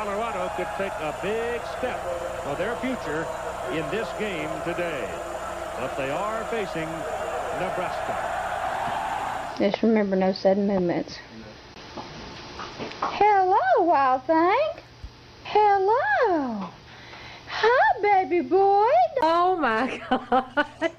Colorado could take a big step for their future in this game today. But they are facing Nebraska. Just remember, no sudden movements. Hello, wild thing. Hello. Hi, baby boy. Oh my gosh.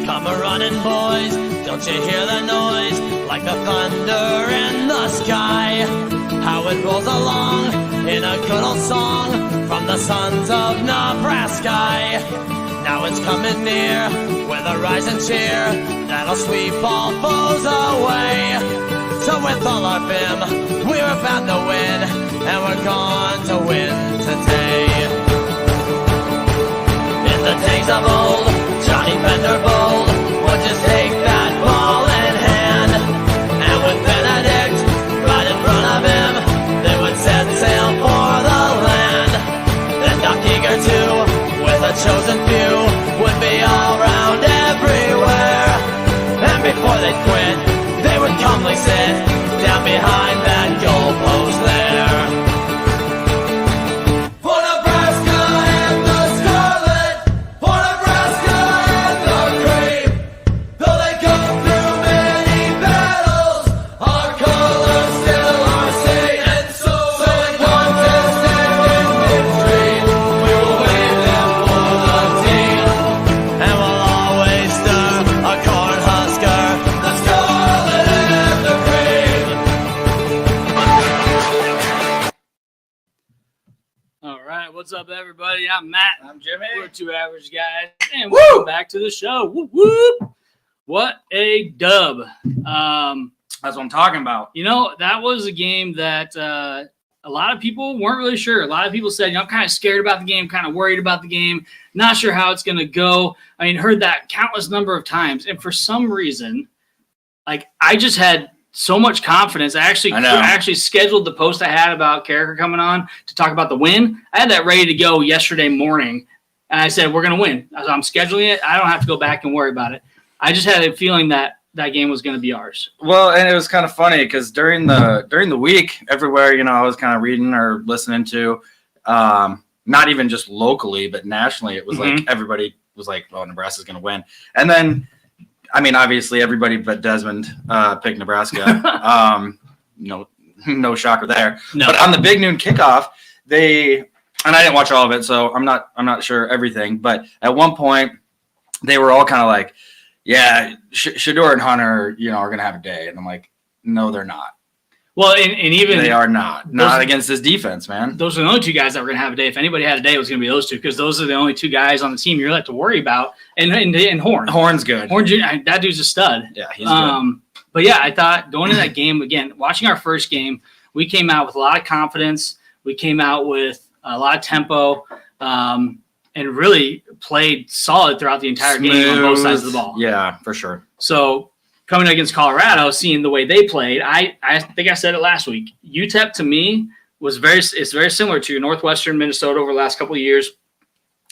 Come a-running, boys, don't you hear the noise? Like the thunder in the sky. How it rolls along in a good old song from the sons of Nebraska. Now it's coming near with a rising cheer that'll sweep all foes away. So with all our vim, we're about to win, and we're going to win today. In the days of old, Johnny Vanderbold would just take that ball in hand, and with Benedict right in front of him, they would set sail for the land. Then Doc Eager too, with a chosen few, would be all around everywhere. And before they quit, they would calmly sit down behind that goal post there. For Nebraska and the Scarlet, for Nebraska and the Cream, though they go through many battles, our colors still are seen. And so when one is stand in victory, we will wave them for the team, and we'll always stir a Cornhusker, the Scarlet and the Cream. All right, what's up, everybody? I'm Matt. I'm Jimmy. We're two average guys, and welcome back to the show. Whoop, whoop. What a dub! That's what I'm talking about. You know, that was a game that a lot of people weren't really sure. A lot of people said, you know, I'm kind of scared about the game, kind of worried about the game, not sure how it's going to go. I mean, heard that countless number of times, and for some reason, like I just had so much confidence. I actually scheduled the post I had about Carricker coming on to talk about the win. I had that ready to go yesterday morning, and I said we're going to win. I'm scheduling it. I don't have to go back and worry about it. I just had a feeling that that game was going to be ours. Well, and it was kind of funny because during the week, everywhere, you know, I was kind of reading or listening to, not even just locally, but nationally, it was like everybody was like, "Oh, Nebraska's going to win," and then. I mean, obviously, everybody but Desmond picked Nebraska. No shocker there. No. But on the big noon kickoff, and I didn't watch all of it, so I'm not sure everything. But at one point, they were all kind of like, "Yeah, Shador and Hunter, you know, are gonna have a day," and I'm like, "No, they're not. Well, and even They are not against this defense, man. those are the only two guys that were going to have a day. If anybody had a day, it was going to be those two because those are the only two guys on the team you really have to worry about. And Horn. Horn's good. Horn Jr., that dude's a stud. Yeah, he's good. But yeah, I thought going into that game again, watching our first game, we came out with a lot of confidence. We came out with a lot of tempo, and really played solid throughout the entire game on both sides of the ball. Yeah, for sure. So coming against Colorado, seeing the way they played, I think I said it last week. UTEP to me it's very similar to Northwestern Minnesota over the last couple of years,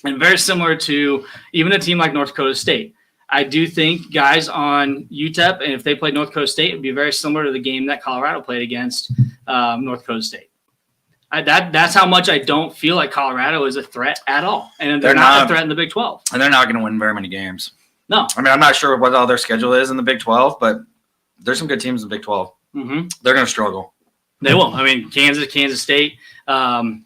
and very similar to even a team like North Dakota State. I do think guys on UTEP, and if they played North Dakota State, it would be very similar to the game that Colorado played against North Dakota State. That's how much I don't feel like Colorado is a threat at all, and they're not a threat in the Big 12. And they're not going to win very many games. No. I mean, I'm not sure what all their schedule is in the Big 12, but there's some good teams in the Big 12. Mm-hmm. They're going to struggle. They will. I mean, Kansas State, Utah.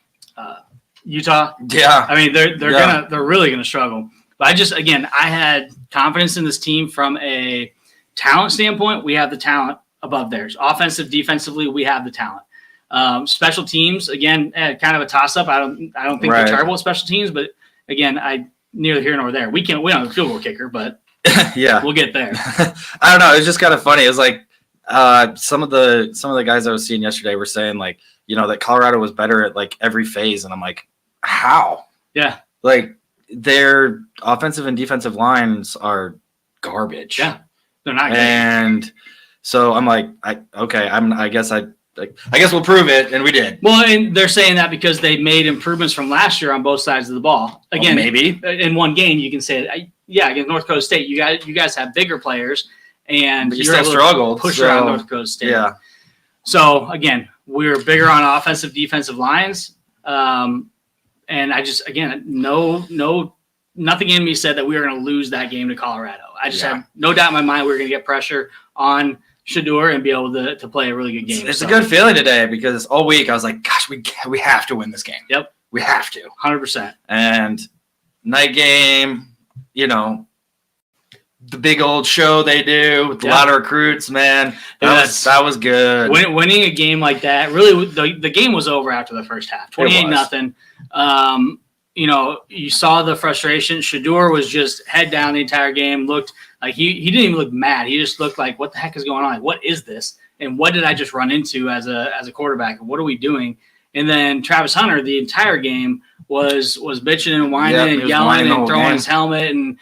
Yeah. I mean, they're really gonna struggle. But I had confidence in this team from a talent standpoint. We have the talent above theirs. Offensive, defensively, we have the talent. Special teams, again, kind of a toss up. I don't think they're terrible at special teams, but again, neither here nor there. We don't have a field goal kicker, but yeah, we'll get there. I don't know. It's just kind of funny. It's like some of the guys I was seeing yesterday were saying like, you know, that Colorado was better at like every phase, and I'm like, how? Yeah, like their offensive and defensive lines are garbage. Yeah, they're not good. And so I'm like, I guess I like, I guess we'll prove it, and we did. Well, and they're saying that because they made improvements from last year on both sides of the ball. Again, maybe in one game you can say, yeah, against North Dakota State, you guys have bigger players, and but you still struggled. Push around North Dakota State. Yeah. So again, we're bigger on offensive, defensive lines, and I just nothing in me said that we were going to lose that game to Colorado. I just had no doubt in my mind we were going to get pressure on Shedeur and be able to play a really good game. It's a good feeling today because all week I was like, gosh, we have to win this game. Yep. We have to. 100%. And night game, the big old show they do with a lot of recruits, man. That was good. Winning a game like that, really, the game was over after the first half, 28-0. You saw the frustration. Shedeur was just head down the entire game. Looked like he didn't even look mad. He just looked like, what the heck is going on? Like, what is this? And what did I just run into as a quarterback? What are we doing? And then Travis Hunter, the entire game, was bitching and whining and yelling and throwing his helmet and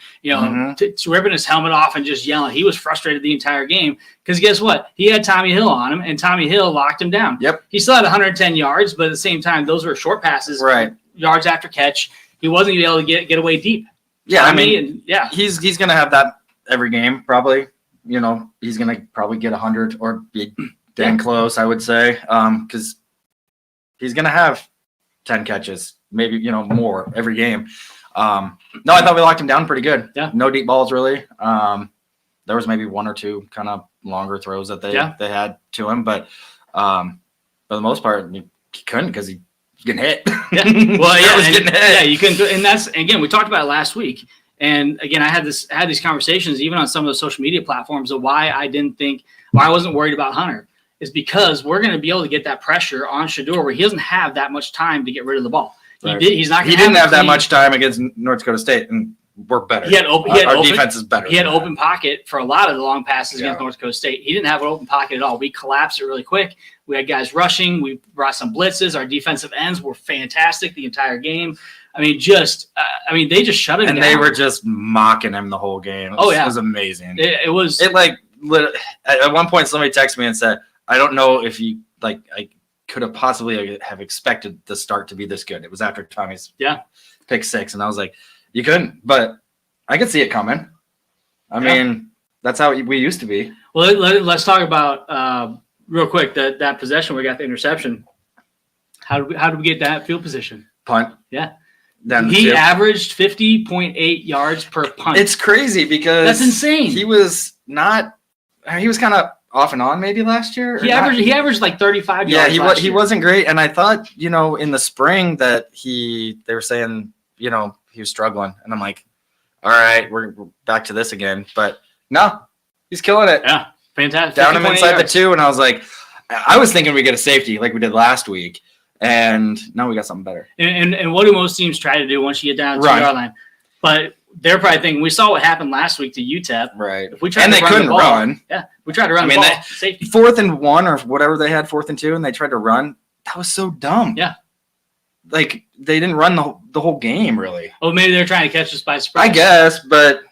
ripping his helmet off and just yelling. He was frustrated the entire game because guess what? He had Tommy Hill on him, and Tommy Hill locked him down. Yep. He still had 110 yards, but at the same time, those were short passes, right? Yards after catch. He wasn't able to get away deep. Yeah, he's gonna have that every game probably. He's gonna probably get 100 or be dang close, I would say, because he's gonna have 10 catches, maybe more every game. No, I thought we locked him down pretty good. Yeah, no deep balls really. There was maybe one or two kind of longer throws that they had to him, but for the most part, he couldn't because he was getting hit. Yeah, well, yeah, you couldn't. And that's again, we talked about it last week. And again, I had these conversations even on some of the social media platforms of why I wasn't worried about Hunter. Is because we're going to be able to get that pressure on Shedeur where he doesn't have that much time to get rid of the ball. Right. He didn't have that much time against North Dakota State, and we're better. Our defense is better. He had open pocket for a lot of the long passes against North Dakota State. He didn't have an open pocket at all. We collapsed it really quick. We had guys rushing. We brought some blitzes. Our defensive ends were fantastic the entire game. They just shut him down. And they were just mocking him the whole game. It was amazing. At one point, somebody texted me and said, I don't know if I could have possibly have expected the start to be this good. It was after Tommy's pick 6, and I was like, you couldn't, but I could see it coming. I mean, that's how we used to be. Well, let's talk about real quick that possession where we got the interception. How did we get that field position? Punt. Yeah. He averaged 50.8 yards per punt. It's crazy because that's insane. He was kind of off and on maybe last year. He averaged like 35 yards. Yeah, he wasn't great, and I thought in the spring that they were saying he was struggling, and I'm like, all right, we're back to this again. But no, he's killing it. Yeah, fantastic. Down him inside the 2, and I was like, I was thinking we get a safety like we did last week, and now we got something better. And what do most teams try to do once you get down to the 2-yard line? But they're probably thinking, we saw what happened last week to UTEP. Right. If we tried to run couldn't run. Yeah, we tried to run the ball. Safety. 4th and 1 or whatever they had, 4th and 2, and they tried to run. That was so dumb. Yeah. Like, they didn't run the whole game, really. Oh, maybe they're trying to catch us by surprise. I guess, but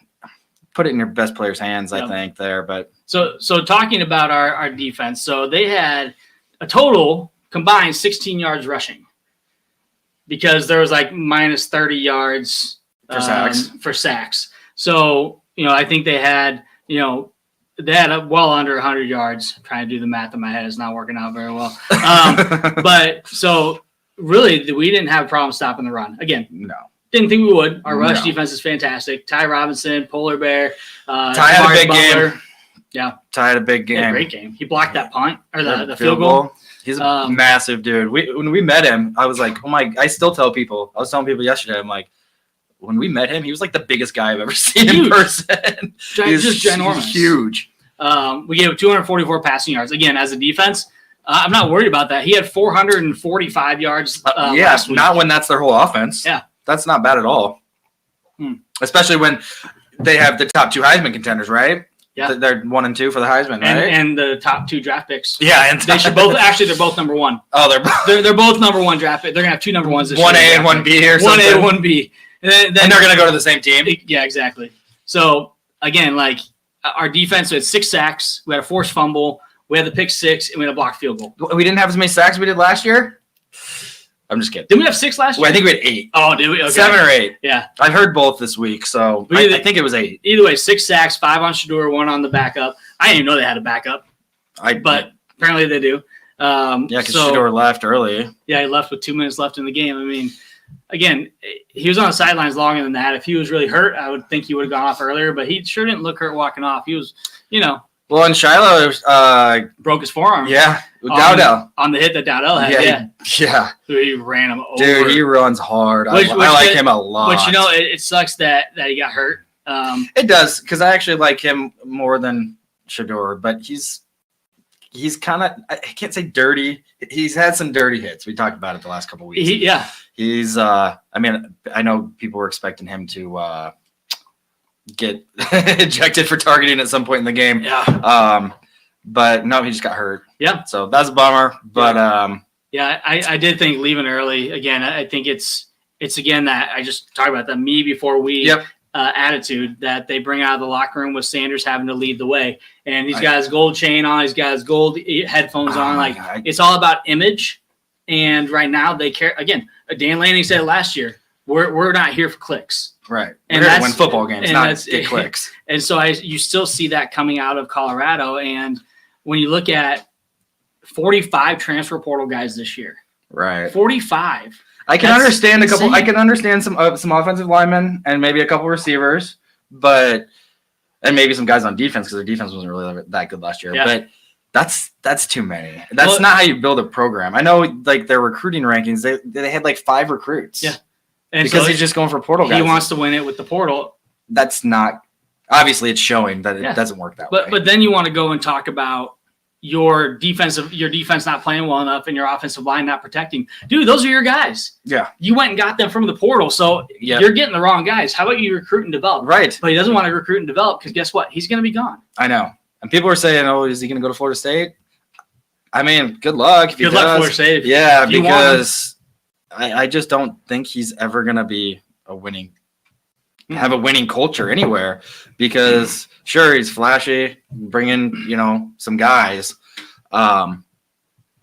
put it in your best player's hands, I think, there. But So talking about our defense, so they had a total combined 16 yards rushing because there was like minus 30 yards for sacks. So, I think they had, well under 100 yards. I'm trying to do the math in my head. It's not working out very well. But so really, we didn't have a problem stopping the run. Again, no. Didn't think we would. Our rush defense is fantastic. Ty Robinson, Polar Bear. Ty had a big Butler. game. Yeah. Ty had a big game. Great game. He blocked that punt or the field goal. He's a massive dude. When we met him, I was like, oh my! I still tell people. I was telling people yesterday. I'm like, when we met him, he was like the biggest guy I've ever seen in person. He's just ginormous. Huge. We gave 244 passing yards. Again, as a defense, I'm not worried about that. He had 445 yards. Last week. Not when that's their whole offense. Yeah, that's not bad at all. Especially when they have the top 2 Heisman contenders, right? Yeah, they're 1 and 2 for the Heisman, right? And the top 2 draft picks. Yeah, and they should both. Actually, they're both number 1. Oh, they're both number 1 draft pick. They're gonna have 2 number 1s this year. 1A and 1B or something. 1A and 1B. And they're gonna go to the same team. Yeah, exactly. So again, like our defense, we had 6 sacks. We had a forced fumble. We had the pick 6, and we had a blocked field goal. We didn't have as many sacks as we did last year? I'm just kidding. Did we have 6 last year? Well, I think we had 8. Oh, did we? Okay. 7 or 8. Yeah. I've heard both this week, so I think it was 8. Either way, 6 sacks, 5 on Shador, 1 on the backup. I didn't even know they had a backup, but apparently they do. Because Shador left early. Yeah, he left with 2 minutes left in the game. I mean, again, he was on the sidelines longer than that. If he was really hurt, I would think he would have gone off earlier, but he sure didn't look hurt walking off. He was, Well, and Shiloh broke his forearm. Yeah, Dowdell. On the hit that Dowdell had. Yeah. So he ran him over. Dude, he runs hard. I like him a lot. But, it sucks that he got hurt. It does, because I actually like him more than Shador, but he's kind of, I can't say dirty. He's had some dirty hits. We talked about it the last couple of weeks. He's, I know people were expecting him to get ejected for targeting at some point in the game. Yeah. But no, he just got hurt. Yeah. So that's a bummer. But I did think leaving early. Again, I think it's again that I just talked about the me before we attitude that they bring out of the locker room with Sanders having to lead the way. And he's got his gold chain on, he's got his gold headphones on. It's all about image. And right now they care. Again, Dan Lanning said last year, we're not here for clicks. Right. And we're here to win football games, not get clicks. And so you still see that coming out of Colorado. And when you look at 45 transfer portal guys this year. Right. 45. I can understand I can understand some offensive linemen and maybe a couple receivers, and maybe some guys on defense because their defense wasn't really that good last year. Yeah. But that's too many. That's not how you build a program. I know, like, their recruiting rankings, they had like 5 recruits. Yeah. And because he's just going for portal guys. He wants to win it with the portal. That's not – obviously it's showing that it doesn't work that way. But then you want to go and talk about your defense not playing well enough and your offensive line not protecting. Dude, those are your guys. Yeah. You went and got them from the portal, so you're getting the wrong guys. How about you recruit and develop? Right. But he doesn't want to recruit and develop because guess what? He's going to be gone. I know. And people are saying, oh, is he going to go to Florida State? I mean, good luck if he does. Good luck, Florida State. Yeah, because I just don't think he's ever going to be have a winning culture anywhere because, sure, he's flashy, bringing, some guys, but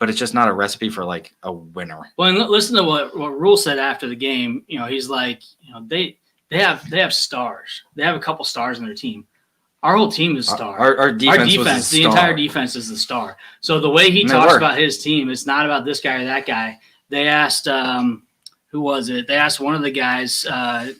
it's just not a recipe for, like, a winner. Well, and listen to what Rule said after the game. He's like, they have stars. They have a couple stars in their team. Our whole team is star. Our defense, the entire defense is the star. So the way he talks about his team, it's not about this guy or that guy. They asked, who was it? They asked one of the guys, I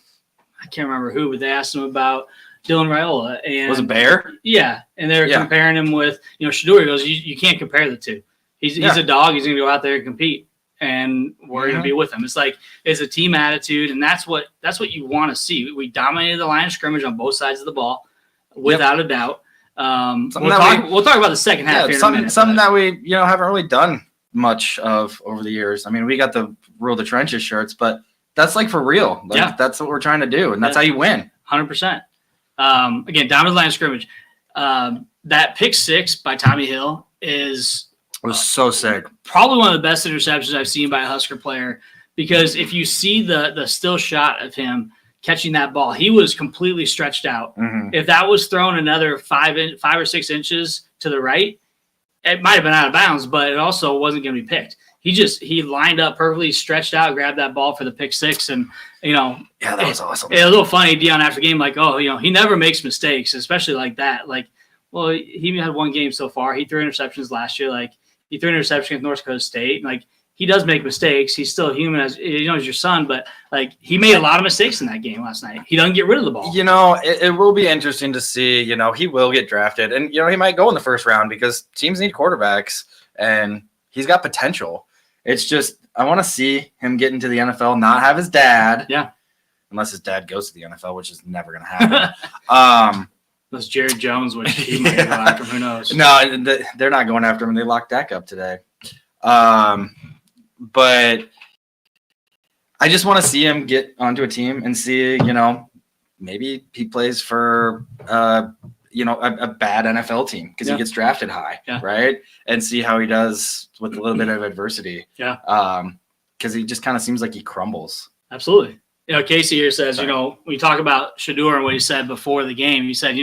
can't remember who, but they asked him about Dylan Raiola. And was it Bear? Yeah, and they were comparing him with, Shador. He goes, you can't compare the two. He's a dog. He's going to go out there and compete, and we're going to be with him. It's like it's a team attitude, and that's what you want to see. We dominated the line of scrimmage on both sides of the ball. Without a doubt. We'll talk about the second half here in a minute. Something that we haven't really done much of over the years. I mean, we got the Rule the Trenches shirts, but that's like for real. That's what we're trying to do, and that's how you win. 100%. Again, down to the line of scrimmage. That pick 6 by Tommy Hill was so sick. Probably one of the best interceptions I've seen by a Husker player because if you see the still shot of him catching that ball, he was completely stretched out. Mm-hmm. If that was thrown another 5 or 6 inches to the right, it might have been out of bounds, but it also wasn't going to be picked. He lined up perfectly, stretched out, grabbed that ball for the pick 6, and that was awesome. It was a little funny, Dion, after the game, like, he never makes mistakes, especially like that. Like, well, he had one game so far. He threw interceptions last year. Like, he threw an interception at North Dakota State. Like, he does make mistakes. He's still human, as your son, but like he made a lot of mistakes in that game last night. He doesn't get rid of the ball. It will be interesting to see. He will get drafted, and he might go in the first round because teams need quarterbacks, and he's got potential. It's just I want to see him get into the NFL, not have his dad. Yeah, unless his dad goes to the NFL, which is never going to happen. Unless Jared Jones, which he might go after him, who knows? No, they're not going after him. They locked Dak up today. But I just want to see him get onto a team and see, maybe he plays for, a bad NFL team because he gets drafted high, right? And see how he does with a little bit of adversity. Yeah. Because he just kind of seems like he crumbles. Absolutely. Casey here says, when you talk about Shedeur and what he said before the game, he said,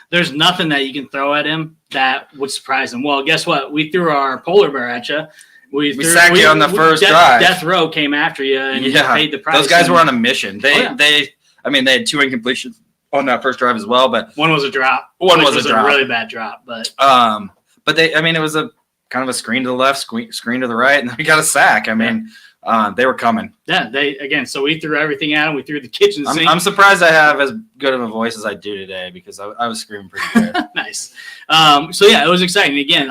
there's nothing that you can throw at him that would surprise him. Well, guess what? We threw our polar bear at you. We sacked you on the first drive. Death Row came after you and paid the price. Those guys were on a mission. They had 2 incompletions on that first drive as well, but one was a drop. One was a really bad drop, but it was a kind of a screen to the left, screen to the right, and then we got a sack. They were coming. Yeah, so we threw everything at them. We threw the kitchen sink. I'm surprised I have as good of a voice as I do today because I was screaming pretty good. Nice. It was exciting. Again,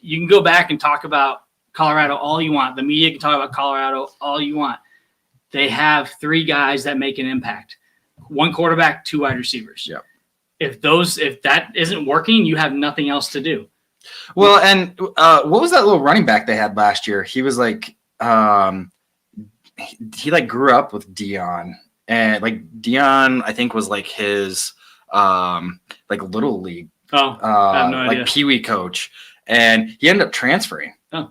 you can go back and talk about Colorado all you want. The media can talk about Colorado all you want. They have 3 guys that make an impact. 1 quarterback, 2 wide receivers. Yeah. If that isn't working, you have nothing else to do. Well, and what was that little running back they had last year? He was like he grew up with Dion, and Dion I think was his little league I have no idea. peewee coach, and he ended up transferring. Oh,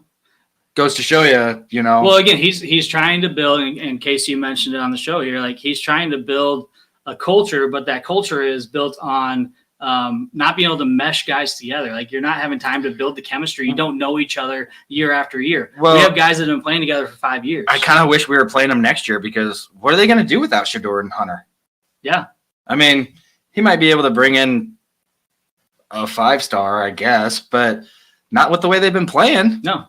goes to show you, Well, again, he's trying to build, and Casey mentioned it on the show here. He's trying to build a culture, but that culture is built on not being able to mesh guys together. You're not having time to build the chemistry. You don't know each other year after year. Well, we have guys that have been playing together for 5 years. I kind of wish we were playing them next year because what are they going to do without Shedeur and Hunter? Yeah. He might be able to bring in a 5-star, I guess, but not with the way they've been playing. No.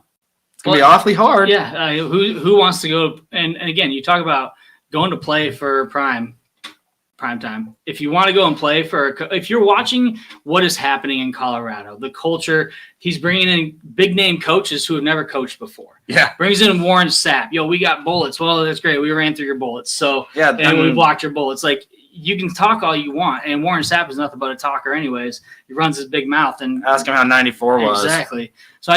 It's going to be awfully hard. Yeah. Who wants to go? And again, you talk about going to play for prime time. If you want to go and play if you're watching what is happening in Colorado, the culture, he's bringing in big name coaches who have never coached before. Yeah. Brings in Warren Sapp. We got bullets. Well, that's great. We ran through your bullets. So, we blocked your bullets. You can talk all you want. And Warren Sapp is nothing but a talker anyways. He runs his big mouth and ask him how 94 was. Exactly. So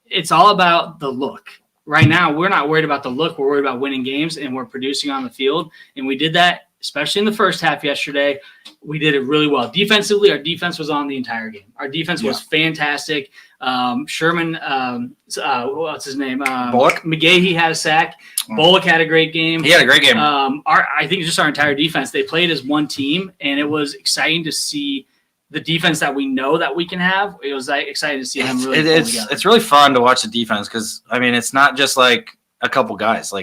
it's all about the look. Right now, we're not worried about the look. We're worried about winning games, and we're producing on the field. And we did that, especially in the first half yesterday. We did it really well. Defensively, our defense was on the entire game. Our defense was fantastic. Sherman, what's his name? Bullock. McGahee had a sack. Bullock had a great game. He had a great game. I think just our entire defense, they played as one team, and it was exciting to see the defense that we know that we can have. It was exciting to see them really pull together. It's really fun to watch the defense because, it's not just a couple guys.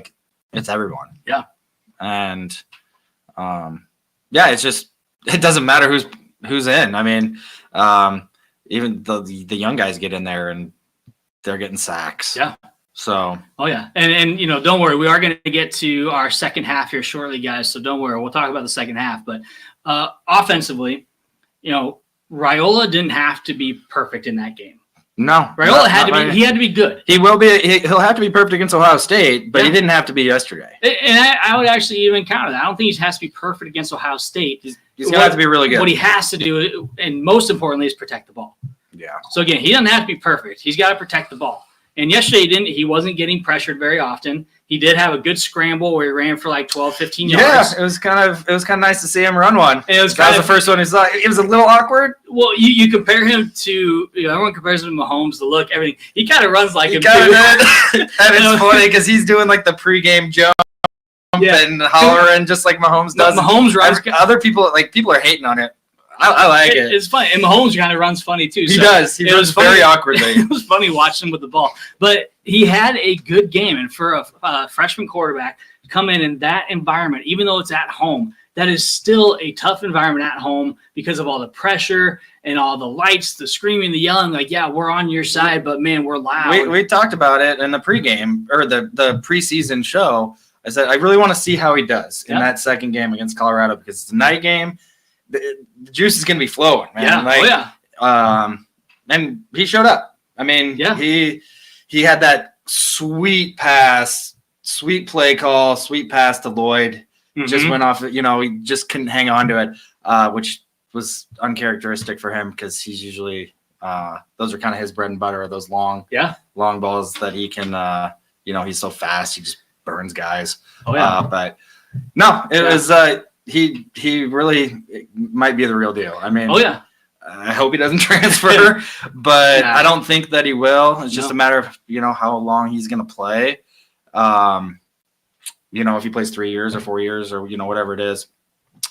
It's everyone. Yeah. And, it's just it doesn't matter who's in. Even the young guys get in there and they're getting sacks. Yeah. So. Oh yeah, and don't worry, we are going to get to our second half here shortly, guys. So don't worry, we'll talk about the second half. But offensively, Raiola didn't have to be perfect in that game. No, Raiola had to be. He had to be good. He will be. He'll have to be perfect against Ohio State, but he didn't have to be yesterday. And I would actually even counter that. I don't think he has to be perfect against Ohio State. He's going to have to be really good. What he has to do, and most importantly, is protect the ball. Yeah. So again, he doesn't have to be perfect. He's got to protect the ball. And yesterday, he wasn't getting pressured very often. He did have a good scramble where he ran for 12, 15 yards. Yeah, it was kind of nice to see him run one. And that was the first one he saw. It was a little awkward. Well, you compare him to everyone compares him to Mahomes, the look, everything. He kind of runs like him too. And it's funny because he's doing the pregame jump and hollering just like Mahomes does. Mahomes runs. Other people people are hating on it. I like it. It's funny. And Mahomes kind of runs funny, too. He does. He runs very awkwardly. It was funny watching him with the ball. But he had a good game. And for a freshman quarterback to come in that environment, even though it's at home, that is still a tough environment at home because of all the pressure and all the lights, the screaming, the yelling. We're on your side, but, man, we're loud. We talked about it in the pregame or the preseason show. I said, I really want to see how he does in that second game against Colorado because it's a night game. The juice is going to be flowing, man. And he showed up. He had that sweet pass, sweet play call, sweet pass to Lloyd. Mm-hmm. Just went off. He just couldn't hang on to it, which was uncharacteristic for him because he's usually those are kind of his bread and butter. Those long balls that he can. He's so fast. He just burns guys. But no, it was. He really might be the real deal. I hope he doesn't transfer, but I don't think that he will. It's just a matter of how long he's going to play. if he plays 3 years or 4 years or, whatever it is.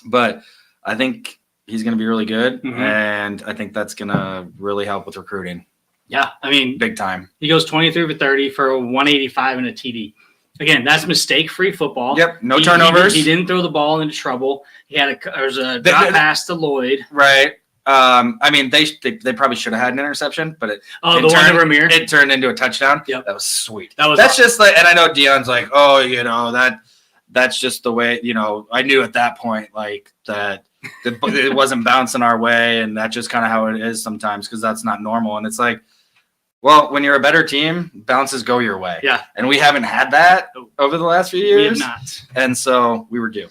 But I think he's going to be really good, and I think that's going to really help with recruiting. Yeah, I mean, big time. He goes 23 for 30 for 185 and a TD. Again, that's mistake-free football. Yep, no turnovers. He didn't throw the ball into trouble. There was a drop pass to Lloyd. Right. I mean, they probably should have had an interception, but the one to Ramir. It turned into a touchdown. Yep. That was sweet. That's awesome. Just like, and I know Deion's like, that's just the way. I knew at that point like that it wasn't bouncing our way, and that's just kind of how it is sometimes because that's not normal. And it's like, well, when you're a better team, bounces go your way. Yeah. And we haven't had that over the last few years. We have not. And so we were due.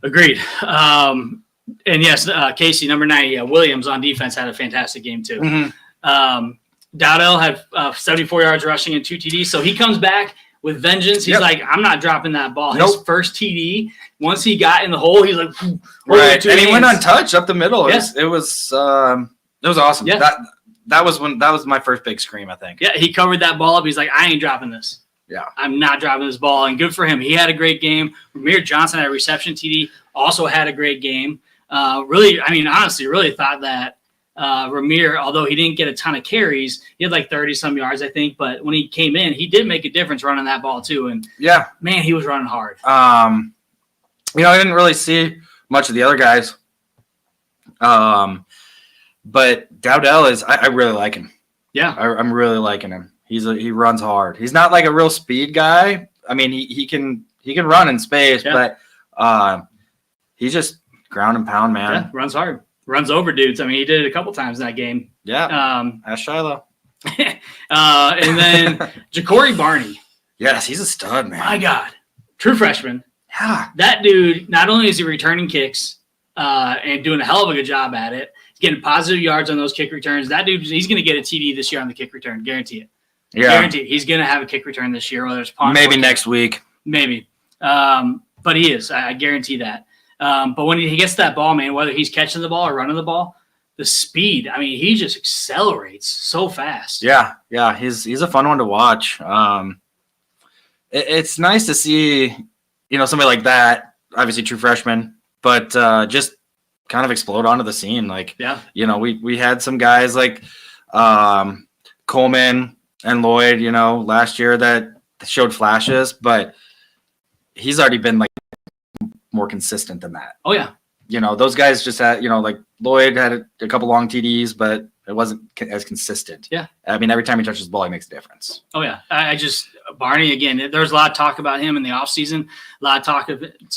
Agreed. And yes, Casey, number 90, Williams on defense had a fantastic game too. Dowdell had 74 yards rushing and 2 TDs. So he comes back with vengeance. He's like, I'm not dropping that ball. His first TD, once he got in the hole, he's like, right. And he went untouched up the middle. Yeah. It was awesome. Yeah. That was my first big scream, I think. Yeah, he covered that ball up. He's like, I ain't dropping this. Yeah. I'm not dropping this ball. And good for him. He had a great game. Ramir Johnson had a reception TD, also had a great game. Honestly, really thought that Ramir, although he didn't get a ton of carries, he had like 30-some yards, I think. But when he came in, he did make a difference running that ball too. And, yeah, man, he was running hard. I didn't really see much of the other guys. But Dowdell I really like him. Yeah. I'm really liking him. He runs hard. He's not like a real speed guy. I mean, he can run in space, but he's just ground and pound, man. Yeah, runs hard. Runs over dudes. I mean, he did it a couple times in that game. Yeah. Ask Shiloh. And then Ja'Cory Barney. Yes, he's a stud, man. My God. True freshman. Yeah. That dude, not only is he returning kicks and doing a hell of a good job at it, he's getting positive yards on those kick returns. That dude, he's going to get a TD this year on the kick return. Guarantee it. Yeah. Guaranteed. He's going to have a kick return this year, whether it's punt maybe next week. Maybe. But he is. I guarantee that. But when he gets that ball, man, whether he's catching the ball or running the ball, the speed, I mean, he just accelerates so fast. Yeah. Yeah. He's a fun one to watch. It's nice to see, somebody like that, obviously true freshman, but just kind of explode onto the scene. Like, we had some guys like Coleman and Lloyd, last year that showed flashes, but he's already been like more consistent than that. Oh yeah. Those guys just had, like Lloyd had a couple long TDs, but it wasn't as consistent. Yeah. I mean, every time he touches the ball, he makes a difference. Oh yeah. Barney, again, there's a lot of talk about him in the offseason, a lot of talk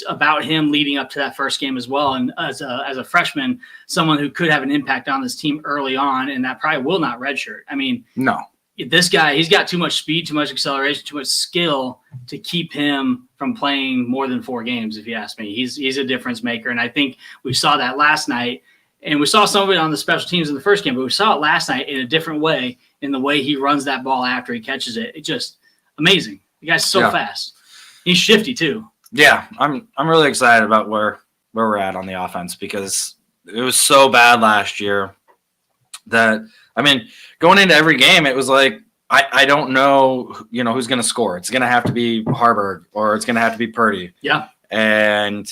about him leading up to that first game as well. And as a freshman, someone who could have an impact on this team early on, and that probably will not redshirt. I mean, no. This guy, he's got too much speed, too much acceleration, too much skill to keep him from playing more than 4 games, if you ask me. He's a difference maker, and I think we saw that last night, and we saw some of it on the special teams in the first game, but we saw it last night in a different way, in the way he runs that ball after he catches it. It's just amazing. The guy's so fast. He's shifty, too. Yeah, I'm really excited about where we're at on the offense because it was so bad last year that – I mean, going into every game, it was like, I don't know, who's going to score. It's going to have to be Harburg or it's going to have to be Purdy. Yeah. And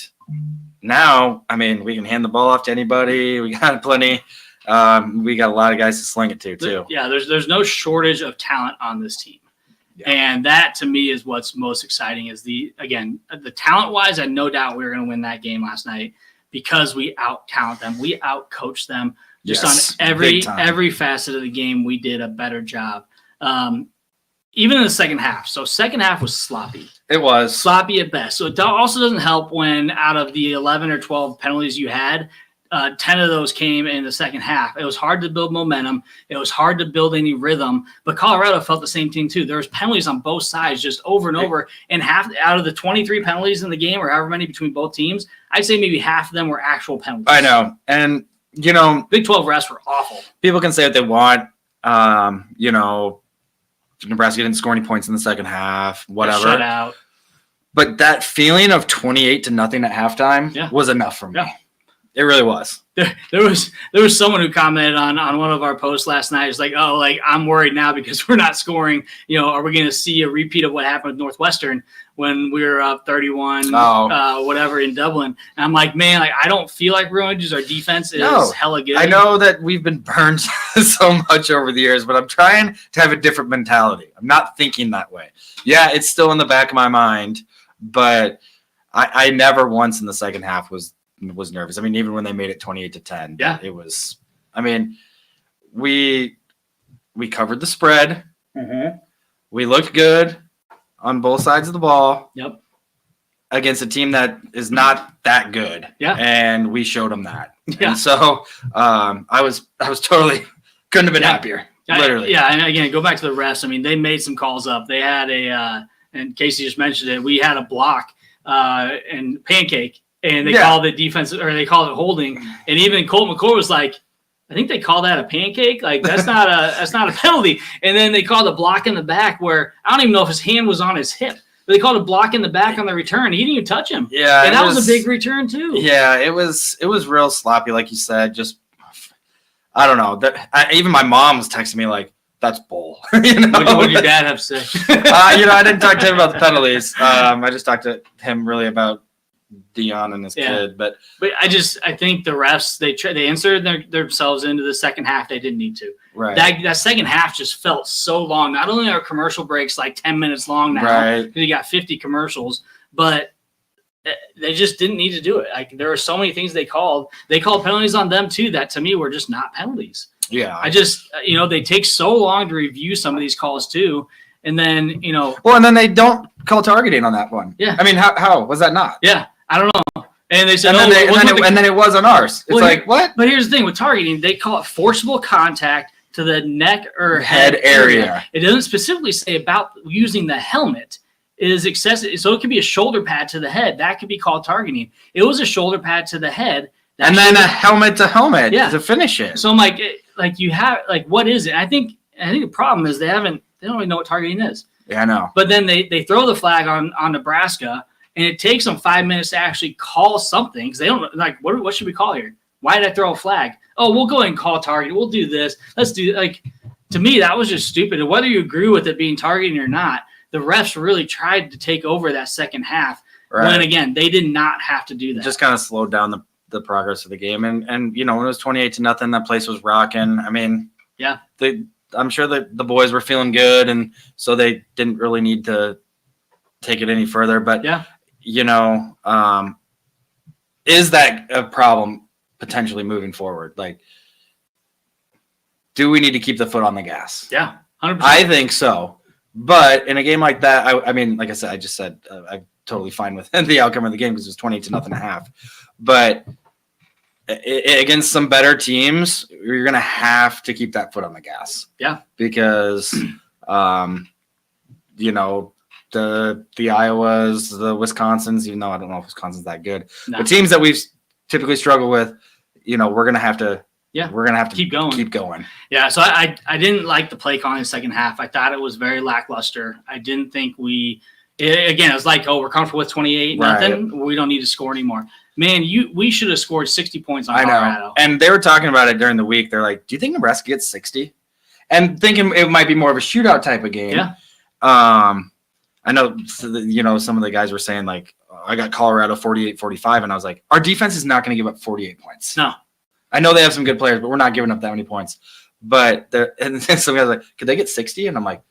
now, I mean, we can hand the ball off to anybody. We got plenty. We got a lot of guys to sling it to, too. Yeah, there's no shortage of talent on this team. Yeah. And that, to me, is what's most exciting is the talent-wise, I had no doubt we were going to win that game last night because we out-talent them. We out-coach them. Just on every facet of the game, we did a better job. Even in the second half. So second half was sloppy. It was. Sloppy at best. So it also doesn't help when out of the 11 or 12 penalties you had, 10 of those came in the second half. It was hard to build momentum. It was hard to build any rhythm. But Colorado felt the same thing too. There was penalties on both sides just over and over. And half out of the 23 penalties in the game, or however many between both teams, I'd say maybe half of them were actual penalties. I know. And Big 12 refs were awful. People can say what they want. Nebraska didn't score any points in the second half, whatever. Shut out. But that feeling of 28-0 at halftime was enough for me. Yeah. It really was. There was someone who commented on one of our posts last night. It's like, oh, like I'm worried now because we're not scoring. You know, are we going to see a repeat of what happened with Northwestern when we were up 31, whatever in Dublin? And I'm like, man, like I don't feel like we're going to use our defense is hella good. I know that we've been burned so much over the years, but I'm trying to have a different mentality. I'm not thinking that way. Yeah, it's still in the back of my mind, but I never once in the second half was nervous. I mean, even when they made it 28-10, it was. I mean, we covered the spread. Mm-hmm. We looked good on both sides of the ball. Yep. Against a team that is not that good. Yeah. And we showed them that. Yeah. And so I was totally couldn't have been happier. Literally. Yeah. And again, go back to the refs. I mean, they made some calls up. They had and Casey just mentioned it. We had a block and pancake. And they called it defense, or they called it holding. And even Colt McCord was like, I think they call that a pancake. Like that's not a penalty. And then they called a block in the back where I don't even know if his hand was on his hip, but they called a block in the back on the return. He didn't even touch him. Yeah, and that was a big return too. Yeah, it was real sloppy, like you said. Just I don't know. Even my mom was texting me like, "That's bull." You know? What did your dad have to say? I didn't talk to him about the penalties. I just talked to him really about Dion and his kid, but I think the refs they inserted themselves into the second half. They didn't need to. Right. That second half just felt so long. Not only are commercial breaks like 10 minutes long now, right? Because you got 50 commercials, but they just didn't need to do it. Like there were so many things they called. They called penalties on them too that to me were just not penalties. Yeah. I just they take so long to review some of these calls too. And then, well, and then they don't call targeting on that one. Yeah. I mean, how was that not? Yeah. I don't know. And they said, and then it was on ours. It's like, what? But here's the thing with targeting, they call it forcible contact to the neck or head area. It doesn't specifically say about using the helmet. It is excessive. So it could be a shoulder pad to the head. That could be called targeting. It was a shoulder pad to the head. And then a helmet to helmet to finish it. So I'm like you have, like, what is it? I think the problem is they don't really know what targeting is. Yeah, I know. But then they throw the flag on Nebraska, and it takes them 5 minutes to actually call something because they don't like what should we call here? Why did I throw a flag? Oh, we'll go ahead and call target. We'll do this. Let's do to me that was just stupid. And whether you agree with it being targeting or not, the refs really tried to take over that second half. Right. When again they did not have to do that. Just kind of slowed down the progress of the game. And when it was 28-0, that place was rocking. I mean, yeah, I'm sure that the boys were feeling good, and so they didn't really need to take it any further. But yeah. Is that a problem potentially moving forward? Like, do we need to keep the foot on the gas? Yeah, 100%. I think so. But in a game like that, I mean, like I said, I'm totally fine with the outcome of the game because it was 28-0 and a half. But against some better teams, you're going to have to keep that foot on the gas. Yeah. Because, the Iowas, the Wisconsins, even though I don't know if Wisconsin's that good, the teams that we've typically struggled with, we're gonna have to. Yeah, we're gonna have to keep going. Yeah, so I didn't like the play calling in the second half. I thought it was very lackluster. I didn't think it was like, we're comfortable with 28-0. Right. We don't need to score anymore. Man, we should have scored 60 points on Colorado. And they were talking about it during the week. They're like, do you think Nebraska gets 60? And thinking it might be more of a shootout type of game. Yeah. I know, some of the guys were saying, like, I got Colorado 48-45, and I was like, our defense is not going to give up 48 points. No. I know they have some good players, but we're not giving up that many points. But and then some guys are like, could they get 60? And I'm like,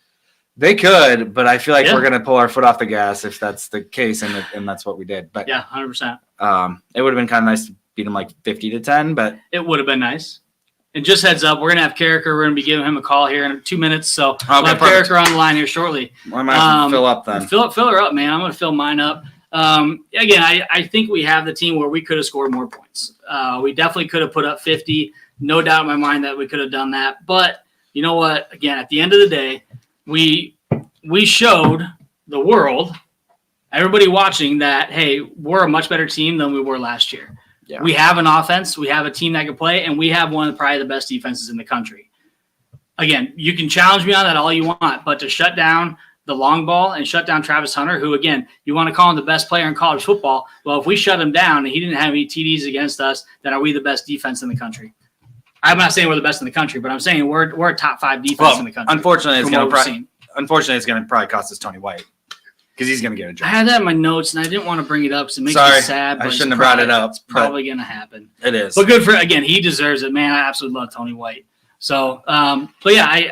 they could, but I feel like we're going to pull our foot off the gas if that's the case, and that's what we did. But yeah, 100%. It would have been kind of nice to beat them like 50-10, but it would have been nice. And just heads up, we're going to have Carricker. We're going to be giving him a call here in 2 minutes. So we'll have Carricker on the line here shortly. Well, I might have to fill up then. Fill her up, man. I'm going to fill mine up. Again, I think we have the team where we could have scored more points. We definitely could have put up 50. No doubt in my mind that we could have done that. But you know what? Again, at the end of the day, we showed the world, everybody watching, that, hey, we're a much better team than we were last year. Yeah. We have an offense. We have a team that can play, and we have one of probably the best defenses in the country. Again, you can challenge me on that all you want, but to shut down the long ball and shut down Travis Hunter, who, again, you want to call him the best player in college football. Well, if we shut him down and he didn't have any TDs against us, then are we the best defense in the country? I'm not saying we're the best in the country, but I'm saying we're a top 5 defense in the country. Unfortunately, it's going to probably cost us Tony White because he's going to get a job. I had that in my notes, and I didn't want to bring it up because it makes me sad. But I shouldn't have brought it up. It's probably going to happen. It is. But good for, again, he deserves it, man. I absolutely love Tony White. So, but yeah,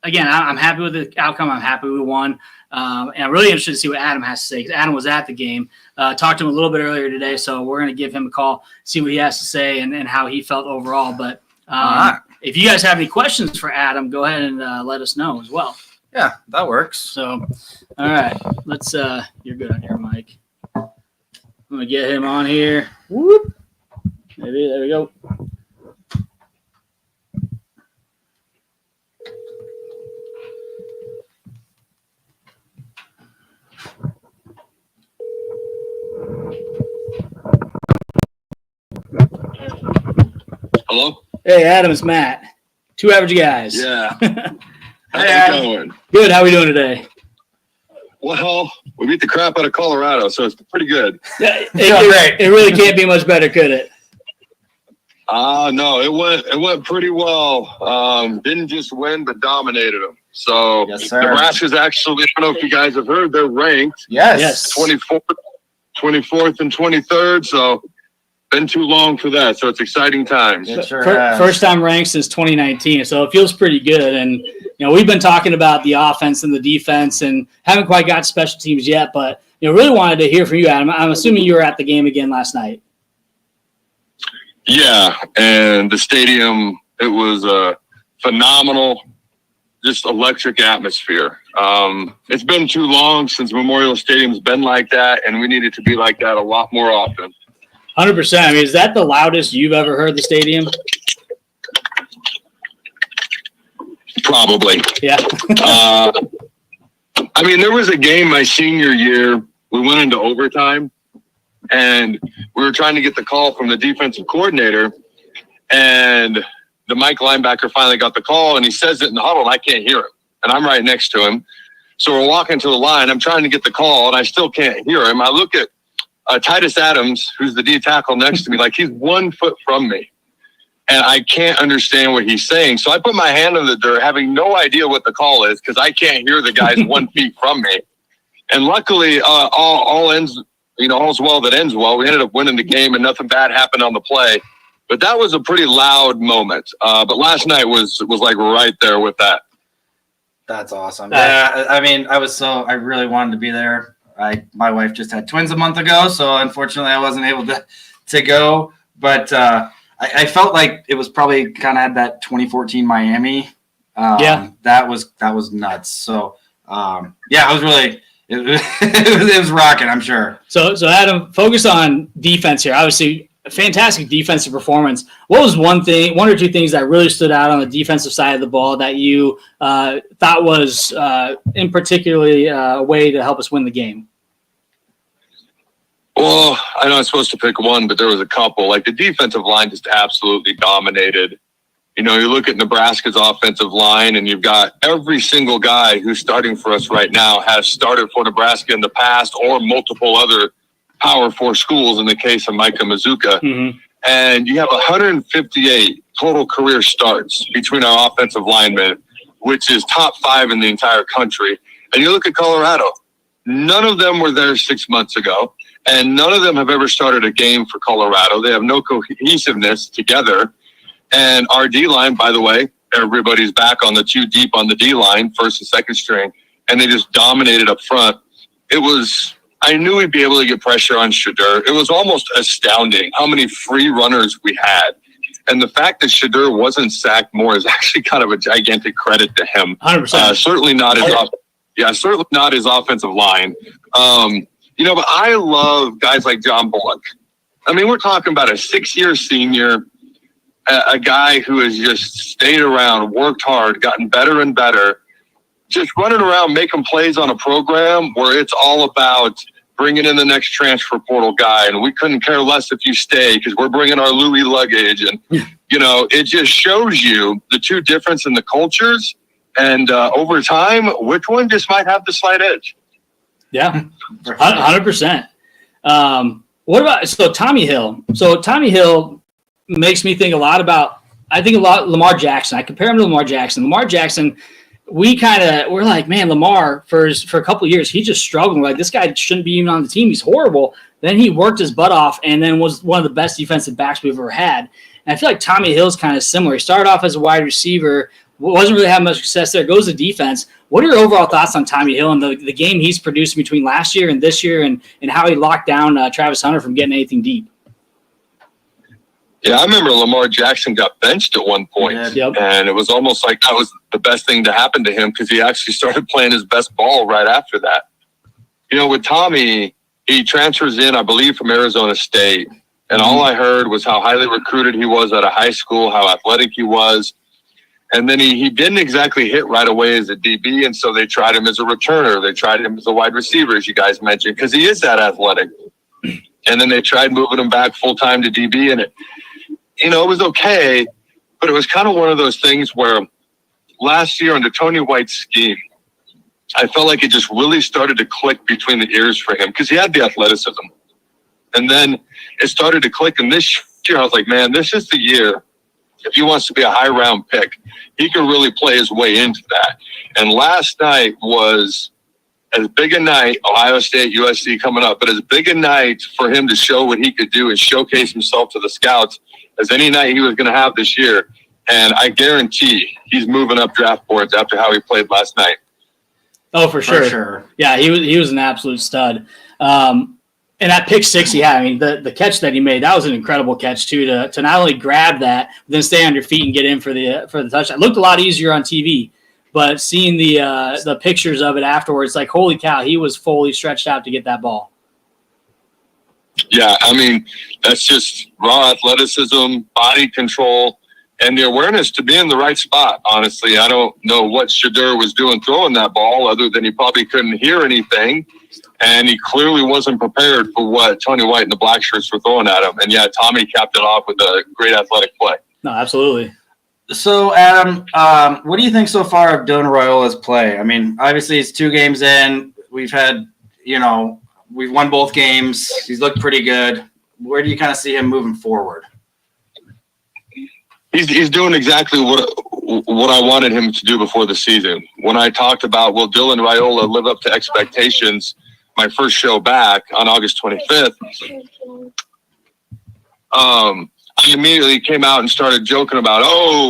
I'm happy with the outcome. I'm happy we won. And I'm really interested to see what Adam has to say because Adam was at the game. Talked to him a little bit earlier today, so we're going to give him a call, see what he has to say and how he felt overall. But if you guys have any questions for Adam, go ahead and let us know as well. Yeah, that works. So, all right, let's. You're good on your mic. I'm gonna get him on here. Whoop. Maybe there we go. Hello? Hey, Adam, it's Matt. Two average guys. Yeah. Hey, How's it going? Good. How are we doing today? Well, we beat the crap out of Colorado, so it's pretty good. Yeah, it really can't be much better, could it? No, it went pretty well. Didn't just win, but dominated them. So Yes, sir. Nebraska's actually, I don't know if you guys have heard, they're ranked Yes. 24th and 23rd. So been too long for that. So it's exciting times. It sure has. First time ranked since 2019, so it feels pretty good. And we've been talking about the offense and the defense, and haven't quite got special teams yet. But really wanted to hear from you, Adam. I'm assuming you were at the game again last night. Yeah, and the stadium, it was a phenomenal, just electric atmosphere. It's been too long since Memorial Stadium's been like that, and we need it to be like that a lot more often. 100%. I mean, is that the loudest you've ever heard the stadium? Probably. Yeah. I mean, there was a game my senior year. We went into overtime, and we were trying to get the call from the defensive coordinator, and the Mike linebacker finally got the call, and he says it in the huddle, and I can't hear him. And I'm right next to him. So we're walking to the line. I'm trying to get the call, and I still can't hear him. I look at Titus Adams, who's the D tackle next to me, like he's 1 foot from me. And I can't understand what he's saying. So I put my hand in the dirt, having no idea what the call is because I can't hear the guys 1 feet from me. And luckily, all ends, all's well that ends well. We ended up winning the game and nothing bad happened on the play. But that was a pretty loud moment. But last night was like right there with that. That's awesome. Yeah, I mean, I really wanted to be there. My wife just had twins a month ago, so unfortunately I wasn't able to go. But I felt like it was probably kind of had that 2014 Miami. That was nuts. So I was really it was rocking, I'm sure. So Adam, focus on defense here. Obviously, a fantastic defensive performance. What was one or two things that really stood out on the defensive side of the ball that you thought was in particularly a way to help us win the game? Well, I know I'm supposed to pick one, but there was a couple. Like the defensive line just absolutely dominated. You look at Nebraska's offensive line, and you've got every single guy who's starting for us right now has started for Nebraska in the past or multiple other Power 4 schools in the case of Micah Mazuka. Mm-hmm. And you have 158 total career starts between our offensive linemen, which is top 5 in the entire country. And you look at Colorado, none of them were there 6 months ago, and none of them have ever started a game for Colorado. They have no cohesiveness together. And our D-line, by the way, everybody's back on the 2 deep on the D-line, first and second string, and they just dominated up front. I knew we'd be able to get pressure on Shadur. It was almost astounding how many free runners we had. And the fact that Shadur wasn't sacked more is actually kind of a gigantic credit to him. 100%. Certainly not his offensive line. But I love guys like John Bullock. I mean, we're talking about a 6-year senior, a guy who has just stayed around, worked hard, gotten better and better, just running around making plays on a program where it's all about bringing in the next transfer portal guy, and we couldn't care less if you stay because we're bringing our Louis luggage. And, it just shows you the two difference in the cultures And over time, which one just might have the slight edge? Yeah, 100%. What about Tommy Hill? So Tommy Hill makes me think a lot about. I think a lot Lamar Jackson. I compare him to Lamar Jackson. Lamar Jackson, we're like, man, Lamar for a couple of years, he just struggled. Like, this guy shouldn't be even on the team. He's horrible. Then he worked his butt off and then was one of the best defensive backs we've ever had. And I feel like Tommy Hill's kind of similar. He started off as a wide receiver, wasn't really having much success there. Goes to defense. What are your overall thoughts on Tommy Hill and the game he's produced between last year and this year, and how he locked down Travis Hunter from getting anything deep? Yeah, I remember Lamar Jackson got benched at one point, Yep. and it was almost like that was the best thing to happen to him because he actually started playing his best ball right after that. You know, with Tommy, he transfers in, I believe, from Arizona State, and all I heard was how highly recruited he was out of high school, how athletic he was, and then he didn't exactly hit right away as a DB, and so they tried him as a returner. They tried him as a wide receiver, as you guys mentioned, because he is that athletic. And then they tried moving him back full-time to DB, and it was okay, but it was kind of one of those things where last year under Tony White's scheme, I felt like it just really started to click between the ears for him because he had the athleticism. And then it started to click. And this year I was like, man, this is the year. If he wants to be a high round pick, he can really play his way into that. And last night was as big a night, Ohio State, USC coming up, but as big a night for him to show what he could do and showcase himself to the scouts as any night he was going to have this year. And I guarantee he's moving up draft boards after how he played last night. Oh, for sure. Yeah, he was an absolute stud. And that pick six he had, I mean, the catch that he made, that was an incredible catch too, to not only grab that, but then stay on your feet and get in for the touchdown. It looked a lot easier on TV, but seeing the pictures of it afterwards, like, holy cow, he was fully stretched out to get that ball. Yeah, I mean, that's just raw athleticism, body control, and the awareness to be in the right spot, honestly. I don't know what Shadur was doing throwing that ball other than he probably couldn't hear anything, and he clearly wasn't prepared for what Tony White and the Black Shirts were throwing at him. And, yeah, Tommy capped it off with a great athletic play. No, absolutely. So, Adam, what do you think so far of Dylan Raiola's play? I mean, obviously it's 2 games in. We've had, we've won both games. He's looked pretty good. Where do you kind of see him moving forward? He's doing exactly what I wanted him to do before the season. When I talked about, will Dylan Raiola live up to expectations, my first show back on August 25th, I immediately came out and started joking about,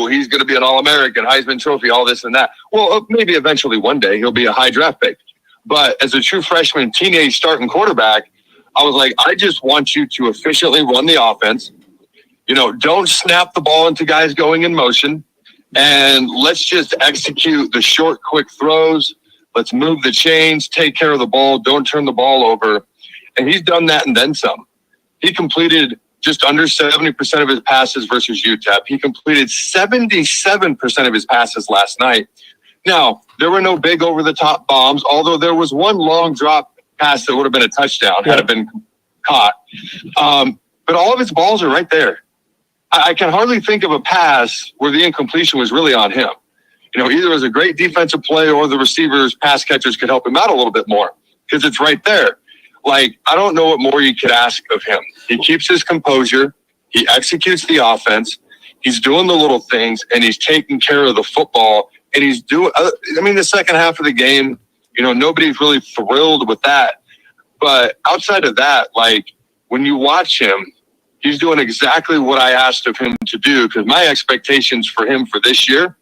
he's going to be an All-American, Heisman Trophy, all this and that. Well, maybe eventually one day he'll be a high draft pick. But as a true freshman, teenage starting quarterback, I was like, I just want you to efficiently run the offense. Don't snap the ball into guys going in motion. And let's just execute the short, quick throws. Let's move the chains, take care of the ball, don't turn the ball over. And he's done that and then some. He completed just under 70% of his passes versus UTEP. He completed 77% of his passes last night. Now, there were no big over-the-top bombs, although there was one long drop pass that would have been a touchdown had it been caught. But all of his balls are right there. I can hardly think of a pass where the incompletion was really on him. Either it was a great defensive play or the receivers, pass catchers could help him out a little bit more because it's right there. Like, I don't know what more you could ask of him. He keeps his composure. He executes the offense. He's doing the little things, and he's taking care of the football. And he's doing, the second half of the game, nobody's really thrilled with that. But outside of that, like, when you watch him, he's doing exactly what I asked of him to do, because my expectations for him for this year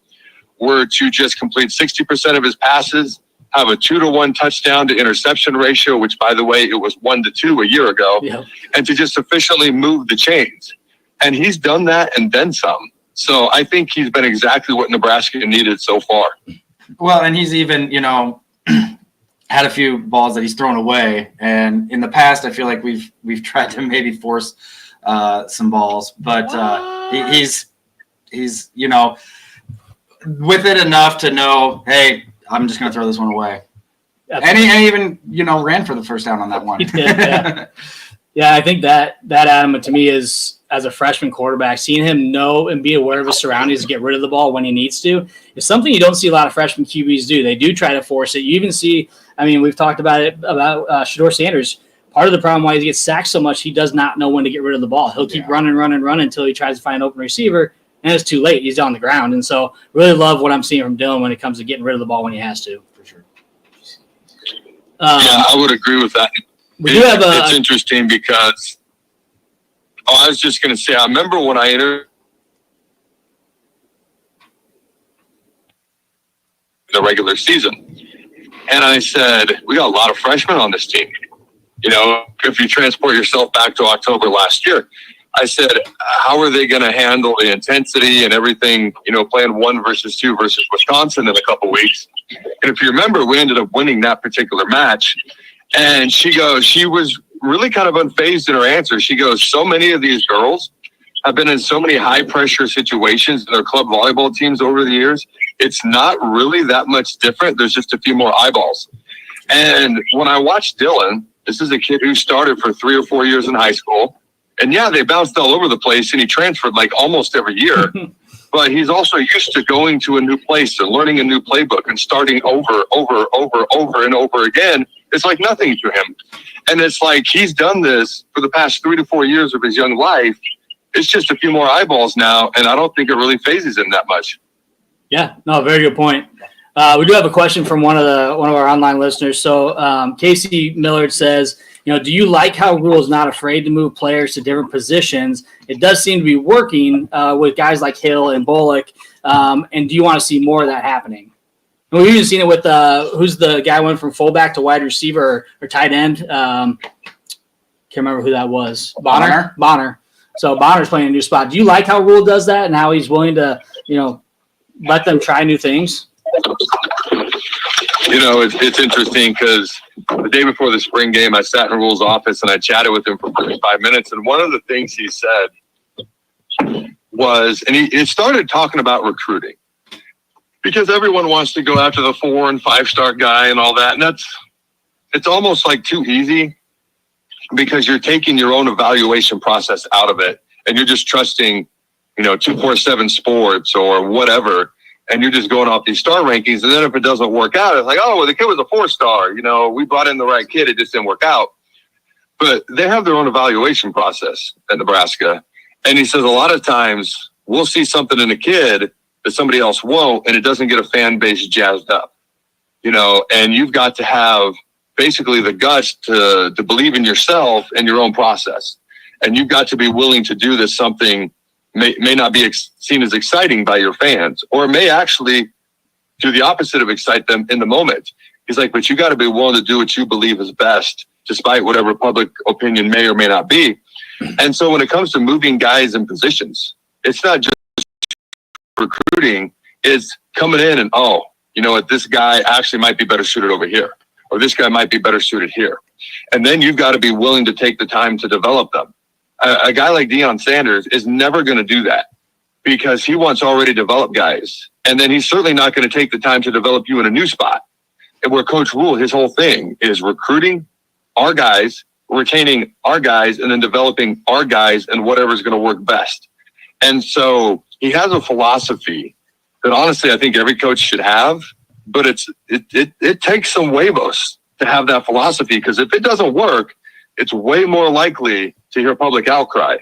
were to just complete 60% of his passes, have a 2-to-1 touchdown to interception ratio, which, by the way, it was 1-to-2 a year ago, and to just efficiently move the chains. And he's done that and then some. So I think he's been exactly what Nebraska needed so far. Well, and he's even, had a few balls that he's thrown away. And in the past, I feel like we've tried to maybe force some balls, but he's with it enough to know, hey, I'm just going to throw this one away. And he even, ran for the first down on that one. Yeah, I think that Adam, to me, is as a freshman quarterback, seeing him know and be aware of his surroundings to get rid of the ball when he needs to is something you don't see a lot of freshman QBs do. They do try to force it. You even see, I mean, we've talked about it about Shedeur Sanders. Part of the problem why he gets sacked so much, he does not know when to get rid of the ball. He'll keep running until he tries to find an open receiver, and it's too late. He's on the ground. And so really love what I'm seeing from Dylan when it comes to getting rid of the ball when he has to. For sure. Yeah, I would agree with that. It's interesting because I was just going to say, I remember when I entered the regular season, and I said, we got a lot of freshmen on this team. You know, if you transport yourself back to October last year, I said, how are they going to handle the intensity and everything, you know, playing 1 versus 2 versus Wisconsin in a couple weeks? And if you remember, we ended up winning that particular match. And she was really kind of unfazed in her answer. She goes, so many of these girls have been in so many high pressure situations in their club volleyball teams over the years. It's not really that much different. There's just a few more eyeballs. And when I watched Dylan, this is a kid who started for 3 or 4 years in high school. And yeah, they bounced all over the place and he transferred like almost every year. But he's also used to going to a new place and learning a new playbook and starting over and over again. It's like nothing to him. And it's like he's done this for the past 3 to 4 years of his young life. It's just a few more eyeballs now, and I don't think it really phases him that much. Yeah, no, very good point. We do have a question from one of our online listeners. So Casey Millard says, you know, do you like how Rule is not afraid to move players to different positions? It does seem to be working with guys like Hill and Bullock. And do you want to see more of that happening? And we've even seen it with who's the guy who went from fullback to wide receiver or tight end. Can't remember who that was. Bonner. So Bonner's playing a new spot. Do you like how Rule does that and how he's willing to, you know, let them try new things? You know, it's interesting because the day before the spring game, I sat in Rule's office and I chatted with him for 45 minutes. And one of the things he said was, and he started talking about recruiting because everyone wants to go after the 4 and 5 star guy and all that. And it's almost like too easy because you're taking your own evaluation process out of it and you're just trusting, you know, 247 Sports or whatever. And you're just going off these star rankings. And then if it doesn't work out, it's like, oh, well, the kid was a 4-star. You know, we brought in the right kid. It just didn't work out. But they have their own evaluation process at Nebraska. And he says a lot of times we'll see something in a kid that somebody else won't, and it doesn't get a fan base jazzed up. You know, and you've got to have basically the guts to believe in yourself and your own process. And you've got to be willing to do this something may not be seen as exciting by your fans, or it may actually do the opposite of excite them in the moment. He's like, but you got to be willing to do what you believe is best, despite whatever public opinion may or may not be. And so when it comes to moving guys in positions, it's not just recruiting, it's coming in and, oh, you know what, this guy actually might be better suited over here, or this guy might be better suited here. And then you've got to be willing to take the time to develop them. A guy like Deion Sanders is never going to do that because he wants already developed guys. And then he's certainly not going to take the time to develop you in a new spot. And where Coach Rule, his whole thing is recruiting our guys, retaining our guys, and then developing our guys and whatever's going to work best. And so he has a philosophy that honestly I think every coach should have, but it takes some huevos to have that philosophy, because if it doesn't work, it's way more likely to hear public outcry.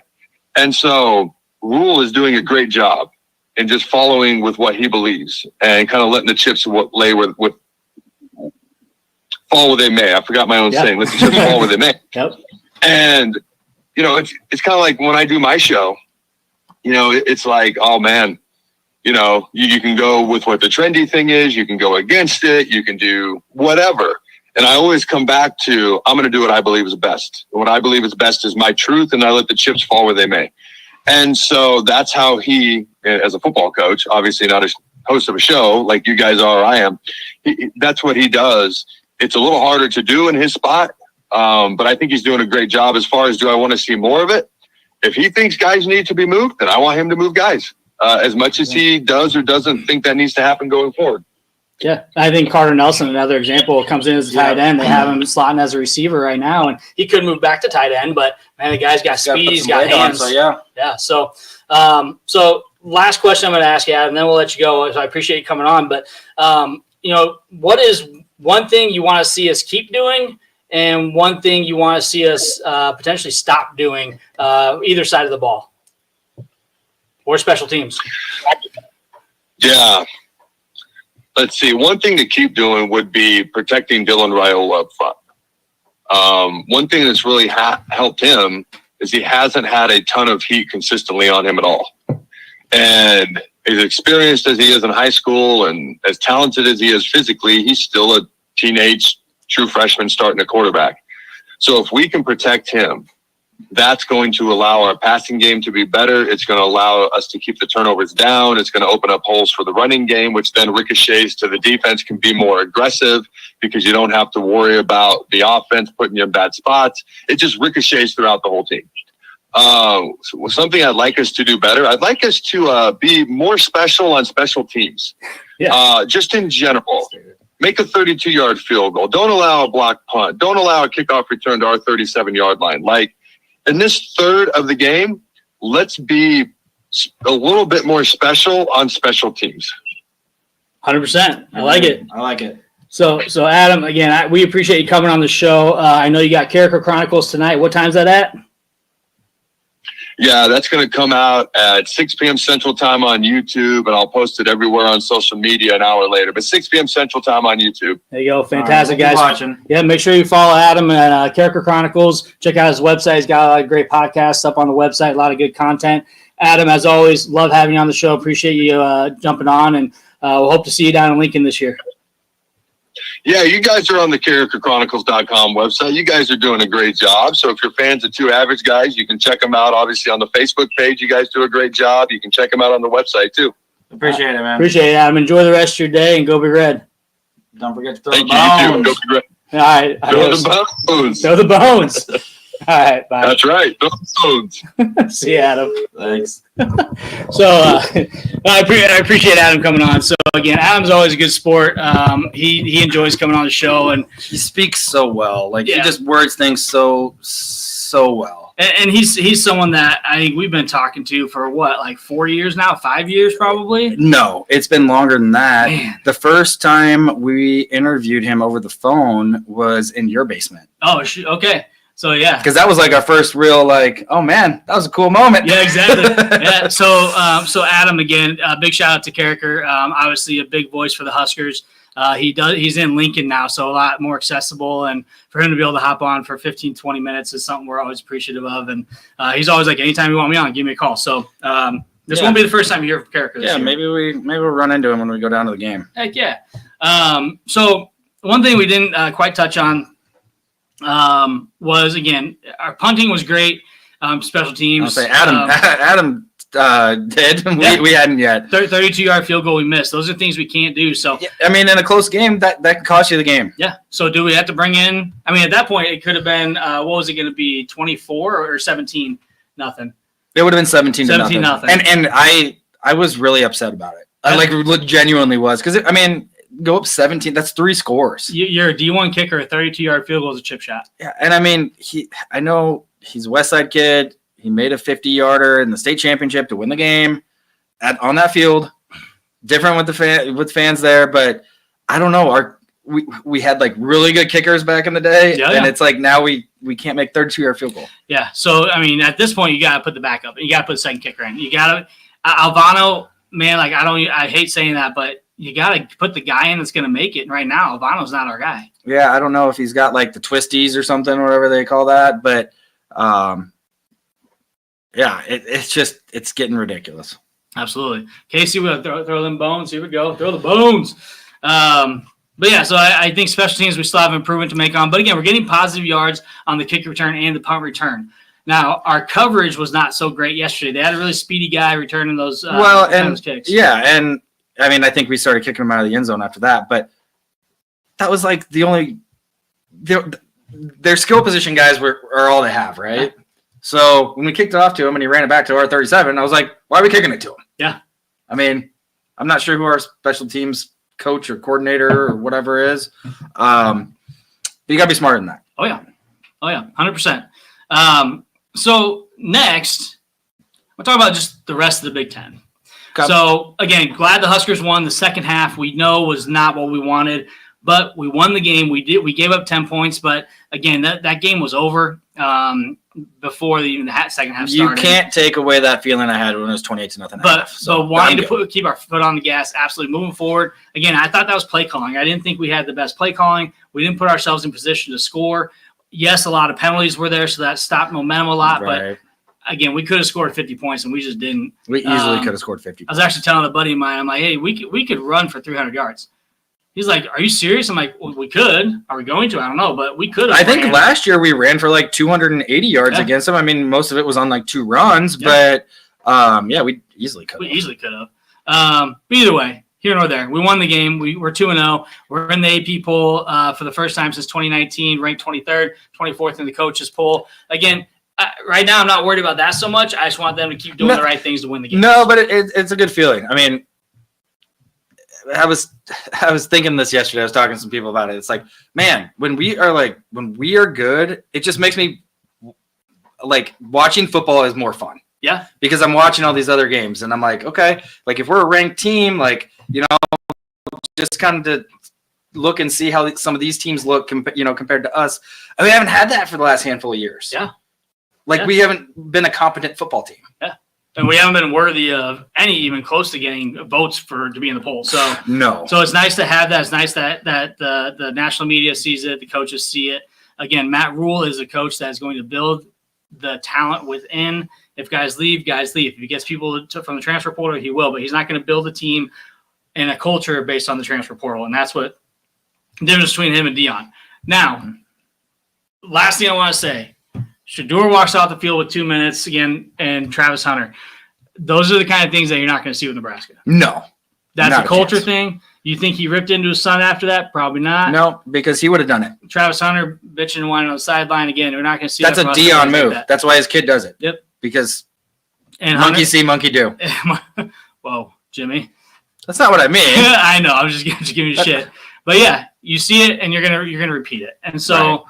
And so Rule is doing a great job in just following with what he believes and kind of letting the chips lay with fall where they may. I forgot my own saying. Let the chips fall where they may. Yep. And, you know, it's kind of like when I do my show, you know, it's like, oh man, you know, you can go with what the trendy thing is. You can go against it. You can do whatever. And I always come back to, I'm going to do what I believe is best. What I believe is best is my truth, and I let the chips fall where they may. And so that's how he, as a football coach, obviously not a host of a show like you guys are or I am, that's what he does. It's a little harder to do in his spot, but I think he's doing a great job. As far as do I want to see more of it? If he thinks guys need to be moved, then I want him to move guys as much as he does or doesn't think that needs to happen going forward. Yeah, I think Carter Nelson, another example, comes in as a tight end. They have him slotting as a receiver right now, and he could move back to tight end, but man, the guy's got speed, he's got hands. So yeah. So last question I'm going to ask you, Adam, and then we'll let you go. So I appreciate you coming on, but what is one thing you want to see us keep doing, and one thing you want to see us potentially stop doing, either side of the ball, or special teams? Yeah. Let's see. One thing to keep doing would be protecting Dylan Raiola up front. One thing that's really helped him is he hasn't had a ton of heat consistently on him at all. And as experienced as he is in high school and as talented as he is physically, he's still a teenage true freshman starting a quarterback. So if we can protect him, that's going to allow our passing game to be better. It's going to allow us to keep the turnovers down. It's going to open up holes for the running game, which then ricochets to the defense, can be more aggressive because you don't have to worry about the offense putting you in bad spots. It just ricochets throughout the whole team. So something I'd like us to do better, I'd like us to be more special on special teams. Yeah. Just in general. Make a 32-yard field goal. Don't allow a block punt. Don't allow a kickoff return to our 37-yard line. Like, in this third of the game, let's be a little bit more special on special teams. 100%. I like it. I like it. So Adam, again, we appreciate you coming on the show. I know you got Character Chronicles tonight. What time's that at? Yeah, that's going to come out at 6 p.m. Central Time on YouTube, and I'll post it everywhere on social media an hour later. But 6 p.m. Central Time on YouTube. There you go. Fantastic, right, guys. watching. Yeah, make sure you follow Adam at Character Chronicles. Check out his website. He's got a lot of great podcasts up on the website, a lot of good content. Adam, as always, love having you on the show. Appreciate you jumping on, and we'll hope to see you down in Lincoln this year. Yeah, you guys are on the characterchronicles.com website. You guys are doing a great job. So if you're fans of Two Average Guys, you can check them out, obviously, on the Facebook page. You guys do a great job. You can check them out on the website, too. Appreciate it, man. Appreciate it, Adam. Enjoy the rest of your day, and go Be Red. Don't forget to throw Thank the you. bones. You too. Go be great. All right. Throw Adios. the bones. Throw the bones. All right. Bye. That's right. Throw the bones. See you, Adam. Thanks. So I appreciate Adam coming on. So again, Adam's always a good sport. He enjoys coming on the show, and He speaks so well. Like, Yeah. he just words things so well. and he's someone that I think we've been talking to for what, like 4 years now, 5 years probably. No, it's been longer than that. Man. The first time we interviewed him over the phone was in your basement. Oh, okay. So yeah. Because that was like our first real, like, oh man, that was a cool moment. Yeah, exactly. Yeah. So Adam, again, big shout out to Carricker. Obviously a big voice for the Huskers. He's in Lincoln now, so a lot more accessible, and for him to be able to hop on for 15, 20 minutes is something we're always appreciative of. And he's always like, anytime you want me on, give me a call. So this won't be the first time you hear from Carricker. Yeah, maybe we'll run into him when we go down to the game. Heck yeah. So one thing we didn't quite touch on was, again, our punting was great. Special teams. I'll say Adam did. We hadn't yet. 32-yard field goal we missed. Those are things we can't do. So Yeah, I mean, in a close game, that can cost you the game. yeah. So do we have to bring in? I mean, at that point, it could have been what was it going to be? 24 or 17? Nothing. It would have been 17 to 17 nothing. nothing. And I was really upset about it. I genuinely was, because I mean, go up 17. That's 3 scores. You're a D1 kicker. A 32-yard field goal is a chip shot. Yeah, and I mean, I know he's a West Side kid. He made a 50-yarder in the state championship to win the game on that field. Different with fans there, but I don't know. We had like really good kickers back in the day, and it's like now we can't make 32-yard field goal. Yeah. So I mean, at this point, you got to put the backup. You got to put the second kicker in. You got to Alvano, man. Like I hate saying that, but you got to put the guy in that's going to make it. And right now, Alvano's not our guy. Yeah, I don't know if he's got like the twisties or something, or whatever they call that, but yeah, it's getting ridiculous. Absolutely. Casey, we'll throw them bones. Here we go. Throw the bones. But yeah, so I think special teams, we still have improvement to make on. But again, we're getting positive yards on the kick return and the punt return. Now, our coverage was not so great yesterday. They had a really speedy guy returning those those kicks. Yeah, and I mean, I think we started kicking them out of the end zone after that, but that was like the only their skill position guys are all they have, right? So when we kicked it off to him and he ran it back to our 37, I was like, why are we kicking it to him? Yeah. I mean, I'm not sure who our special teams coach or coordinator or whatever it is. But you got to be smarter than that. Oh, yeah. 100%. So next, we'll talk about just the rest of the Big Ten. Okay. So, again, glad the Huskers won. The second half we know was not what we wanted, but we won the game. We gave up 10 points, but, again, that game was over before even the second half started. You can't take away that feeling I had when it was 28-0. But so wanting to keep our foot on the gas, absolutely moving forward. Again, I thought that was play calling. I didn't think we had the best play calling. We didn't put ourselves in position to score. Yes, a lot of penalties were there, so that stopped momentum a lot. Right. But, again, we could have scored 50 points, and we just didn't. We easily could have scored 50 I was actually telling a buddy of mine, I'm like, hey, we could run for 300 yards. He's like, are you serious? I'm like, well, we could. Are we going to? I don't know, but we could have. I think last year we ran for like 280 yards against them. I mean, most of it was on like 2 runs, but we easily could have. We easily could have. But either way, here nor there. We won the game. We're 2-0. We're in the AP poll for the first time since 2019, ranked 23rd, 24th in the coaches poll. Again, right now I'm not worried about that so much. I just want them to keep doing the right things to win the game. No, but it's a good feeling. I mean, I was thinking this yesterday. I was talking to some people about it. It's like, man, when we are good, it just makes me like watching football is more fun. Yeah. Because I'm watching all these other games and I'm like, okay, like if we're a ranked team, like, just kind of to look and see how some of these teams look, compared to us. I mean, we haven't had that for the last handful of years. Yeah. We haven't been a competent football team. Yeah. And we haven't been worthy of any even close to getting votes to be in the poll. So no. So it's nice to have that. It's nice that the national media sees it, the coaches see it. Again, Matt Rule is a coach that is going to build the talent within. If guys leave, guys leave. If he gets people from the transfer portal, he will. But he's not going to build a team and a culture based on the transfer portal. And that's what the difference between him and Dion. Now, last thing I want to say. Shedeur walks off the field with 2 minutes again, and Travis Hunter. Those are the kind of things that you're not going to see with Nebraska. No. That's a culture thing. You think he ripped into his son after that? Probably not. No, because he would have done it. Travis Hunter bitching and whining on the sideline again. We're not going to see that's that. That's a Dion move. That's why his kid does it. Yep. Because and monkey Hunter, see, monkey do. Whoa, Jimmy. That's not what I mean. I know. I was just giving you shit. But yeah, you see it and you're gonna repeat it. And so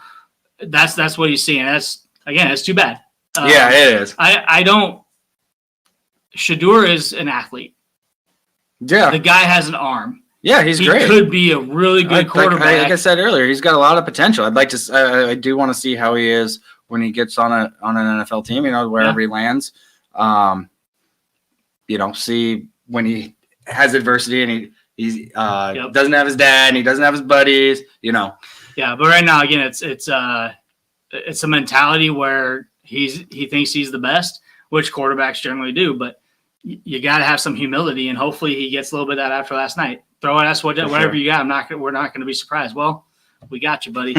that's what you see. And that's too bad. Yeah, it is. I don't. Shedeur is an athlete. Yeah. The guy has an arm. Yeah, he's great. He could be a really good quarterback. Like I said earlier, he's got a lot of potential. I'd like to. I do want to see how he is when he gets on an NFL team. Wherever he lands. See when he has adversity and he doesn't have his dad and he doesn't have his buddies. Yeah, but right now again, it's a mentality where he thinks he's the best, which quarterbacks generally do. But you got to have some humility, and hopefully he gets a little bit of that after last night. Throw at us whatever you got. We're not going to be surprised. Well, we got you, buddy.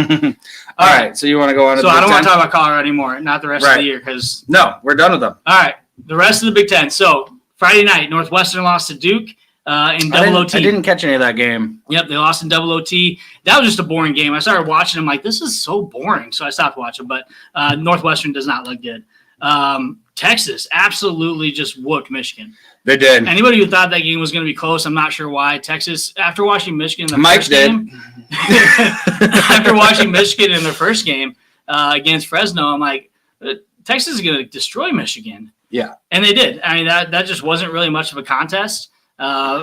All right. So you want to go on? So I don't want to talk about Colorado anymore. Not the rest of the year because we're done with them. All right, the rest of the Big Ten. So Friday night, Northwestern lost to Duke in double OT. I didn't catch any of that game. Yep, they lost in double OT. That was just a boring game. I started watching. I'm like, this is so boring. So I stopped watching. But Northwestern does not look good. Texas absolutely just whooped Michigan. They did. Anybody who thought that game was going to be close, I'm not sure why. Texas, after watching Michigan in the Mike first did. game, after watching Michigan in their first game against Fresno, I'm like, Texas is going to destroy Michigan. Yeah. And they did. I mean, that just wasn't really much of a contest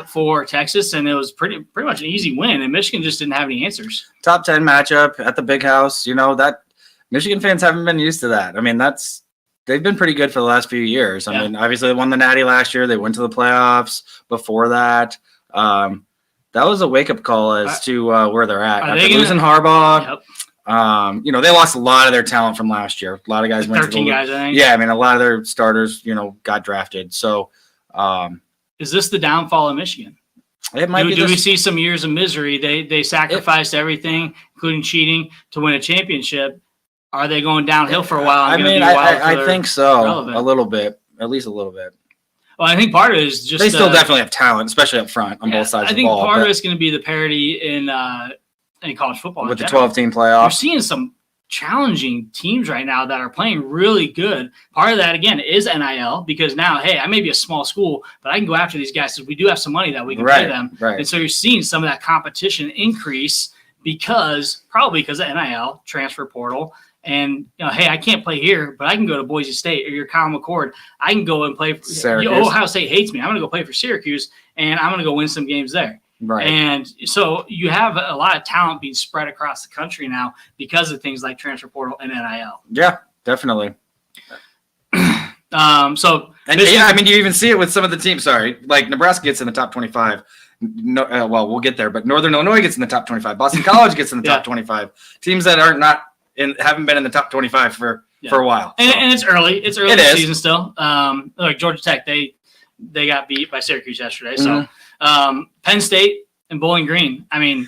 for Texas, and it was pretty much an easy win, and Michigan just didn't have any answers. Top 10 matchup at the Big House. That Michigan fans haven't been used to that. I mean, they've been pretty good for the last few years. I mean, obviously they won the Natty last year. They went to the playoffs before that. That was a wake-up call as to where they're at. After losing Harbaugh, they lost a lot of their talent from last year. A lot of guys went 13 to guys, I think. Yeah, I mean, a lot of their starters, got drafted. So is this the downfall of Michigan? It might be. Do we see some years of misery? They sacrificed everything, including cheating, to win a championship. Are they going downhill for a while? I think so. Relevant? A little bit, at least a little bit. Well, I think part of it is just they still definitely have talent, especially up front on both sides of the ball. I think part of it's going to be the parity in college football with the 12-team playoff. You're seeing some challenging teams right now that are playing really good. Part of that, again, is NIL, because now, hey, I may be a small school, but I can go after these guys because we do have some money that we can pay them. Right. And so you're seeing some of that competition increase probably because of NIL, transfer portal. And, hey, I can't play here, but I can go to Boise State or your Kyle McCord. I can go and play for Syracuse. Ohio State hates me. I'm going to go play for Syracuse, and I'm going to go win some games there. Right. And so you have a lot of talent being spread across the country now because of things like transfer portal and NIL. Yeah, definitely. Do you even see it with some of the teams. Sorry, like Nebraska gets in the top 25. No, we'll get there, but Northern Illinois gets in the top 25. Boston College gets in the top 25. Teams that haven't been in the top 25 for a while. So. And it's early. It's early in the season still. Like Georgia Tech, they got beat by Syracuse yesterday. So Penn State and Bowling Green. I mean,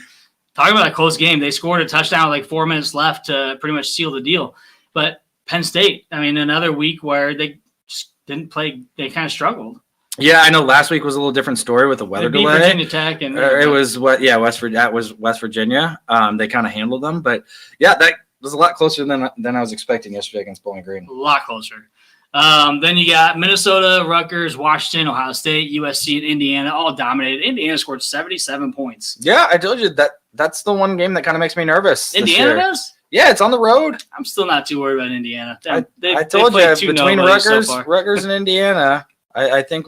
talking about a close game, they scored a touchdown with like 4 minutes left to pretty much seal the deal. But Penn State, I mean, another week where they just didn't play. They kind of struggled. Yeah, I know. Last week was a little different story with the weather delay. Virginia Tech and it was West Virginia. They kind of handled them, but that was a lot closer than I was expecting yesterday against Bowling Green. A lot closer. Then you got Minnesota, Rutgers, Washington, Ohio State, USC, and Indiana all dominated. Indiana scored 77 points. Yeah, I told you that's the one game that kind of makes me nervous. Indiana does? Yeah, it's on the road. I'm still not too worried about Indiana. I told you, between Rutgers and Indiana, I think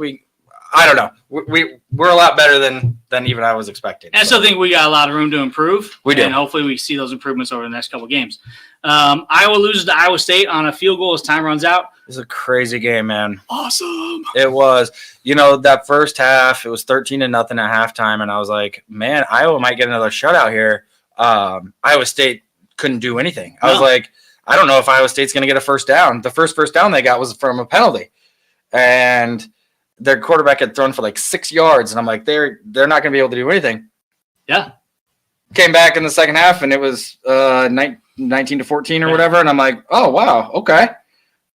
I don't know. We're a lot better than even I was expecting. I still think we got a lot of room to improve. We do. And hopefully we see those improvements over the next couple games. Iowa loses to Iowa State on a field goal as time runs out. It was a crazy game, man. Awesome. It was. That first half, it was 13-0 at halftime, and I was like, man, Iowa might get another shutout here. Iowa State couldn't do anything. I was like, I don't know if Iowa State's going to get a first down. The first down they got was from a penalty. And their quarterback had thrown for like 6 yards, and I'm like, they're not going to be able to do anything. Yeah. Came back in the second half, and it was 19-14 or whatever, and I'm like, oh, wow, okay.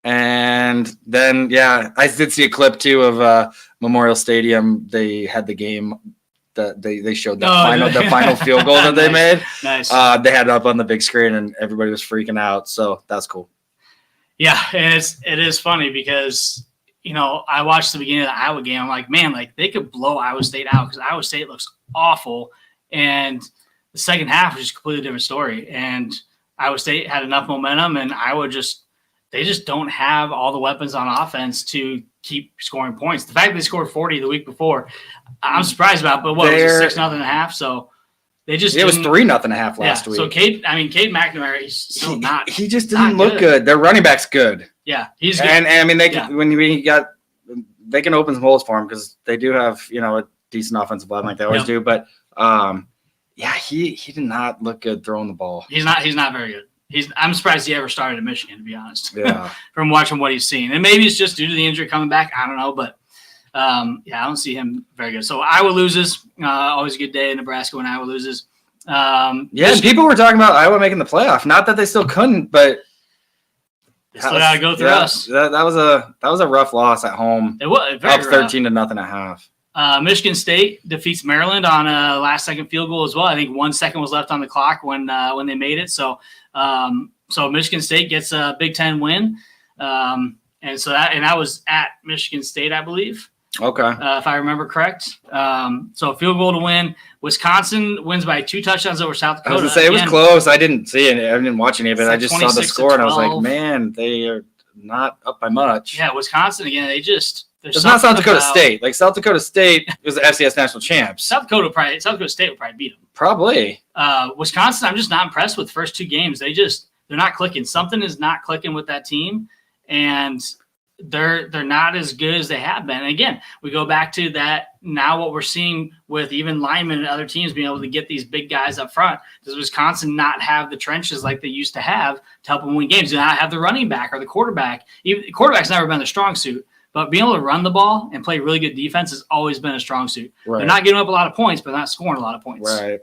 And then, I did see a clip, too, of Memorial Stadium. They had the game that they showed the final field goal that they made. Nice. They had it up on the big screen, and everybody was freaking out, so that's cool. Yeah, and it is funny because – I watched the beginning of the Iowa game. I'm like, man, like they could blow Iowa State out because Iowa State looks awful. And the second half was just a completely different story. And Iowa State had enough momentum, and Iowa they just don't have all the weapons on offense to keep scoring points. The fact that they scored 40 the week before, I'm surprised about. But what was it, 6-0 at half? So they just it was 3-0 at half last week. So Cade McNamara, he's still not. He just didn't look good. Their running back's good. Yeah, he's good. And I mean, they can open some holes for him because they do have a decent offensive line like they always do. But he did not look good throwing the ball. He's not very good. I'm surprised he ever started at Michigan, to be honest. Yeah, from watching what he's seen, and maybe it's just due to the injury coming back. I don't know, but I don't see him very good. So Iowa loses. Always a good day in Nebraska when Iowa loses. And people were talking about Iowa making the playoff. Not that they still couldn't, but. They still got to go through us. That was a rough loss at home. It was up 13-0 at half. Michigan State defeats Maryland on a last-second field goal as well. I think 1 second was left on the clock when they made it. So Michigan State gets a Big Ten win, and that was at Michigan State, I believe. Okay. If I remember correct. So field goal to win. Wisconsin wins by 2 touchdowns over South Dakota. I was going to say, it was close. I didn't see it. I didn't watch any of it. I just saw the score, and I was like, man, they are not up by much. Yeah, Wisconsin, again, it's not South Dakota State. Like, South Dakota State was the FCS national champs. South Dakota State would probably beat them. Probably. Wisconsin, I'm just not impressed with the first 2 games. They're not clicking. Something is not clicking with that team, and they're not as good as they have been. And again, we go back to that now what we're seeing with even linemen and other teams being able to get these big guys up front. Does Wisconsin not have the trenches like they used to have to help them win games? Do not have the running back or the quarterback. The quarterback's never been their strong suit, but being able to run the ball and play really good defense has always been a strong suit. Right. They're not giving up a lot of points, but they're not scoring a lot of points. Right.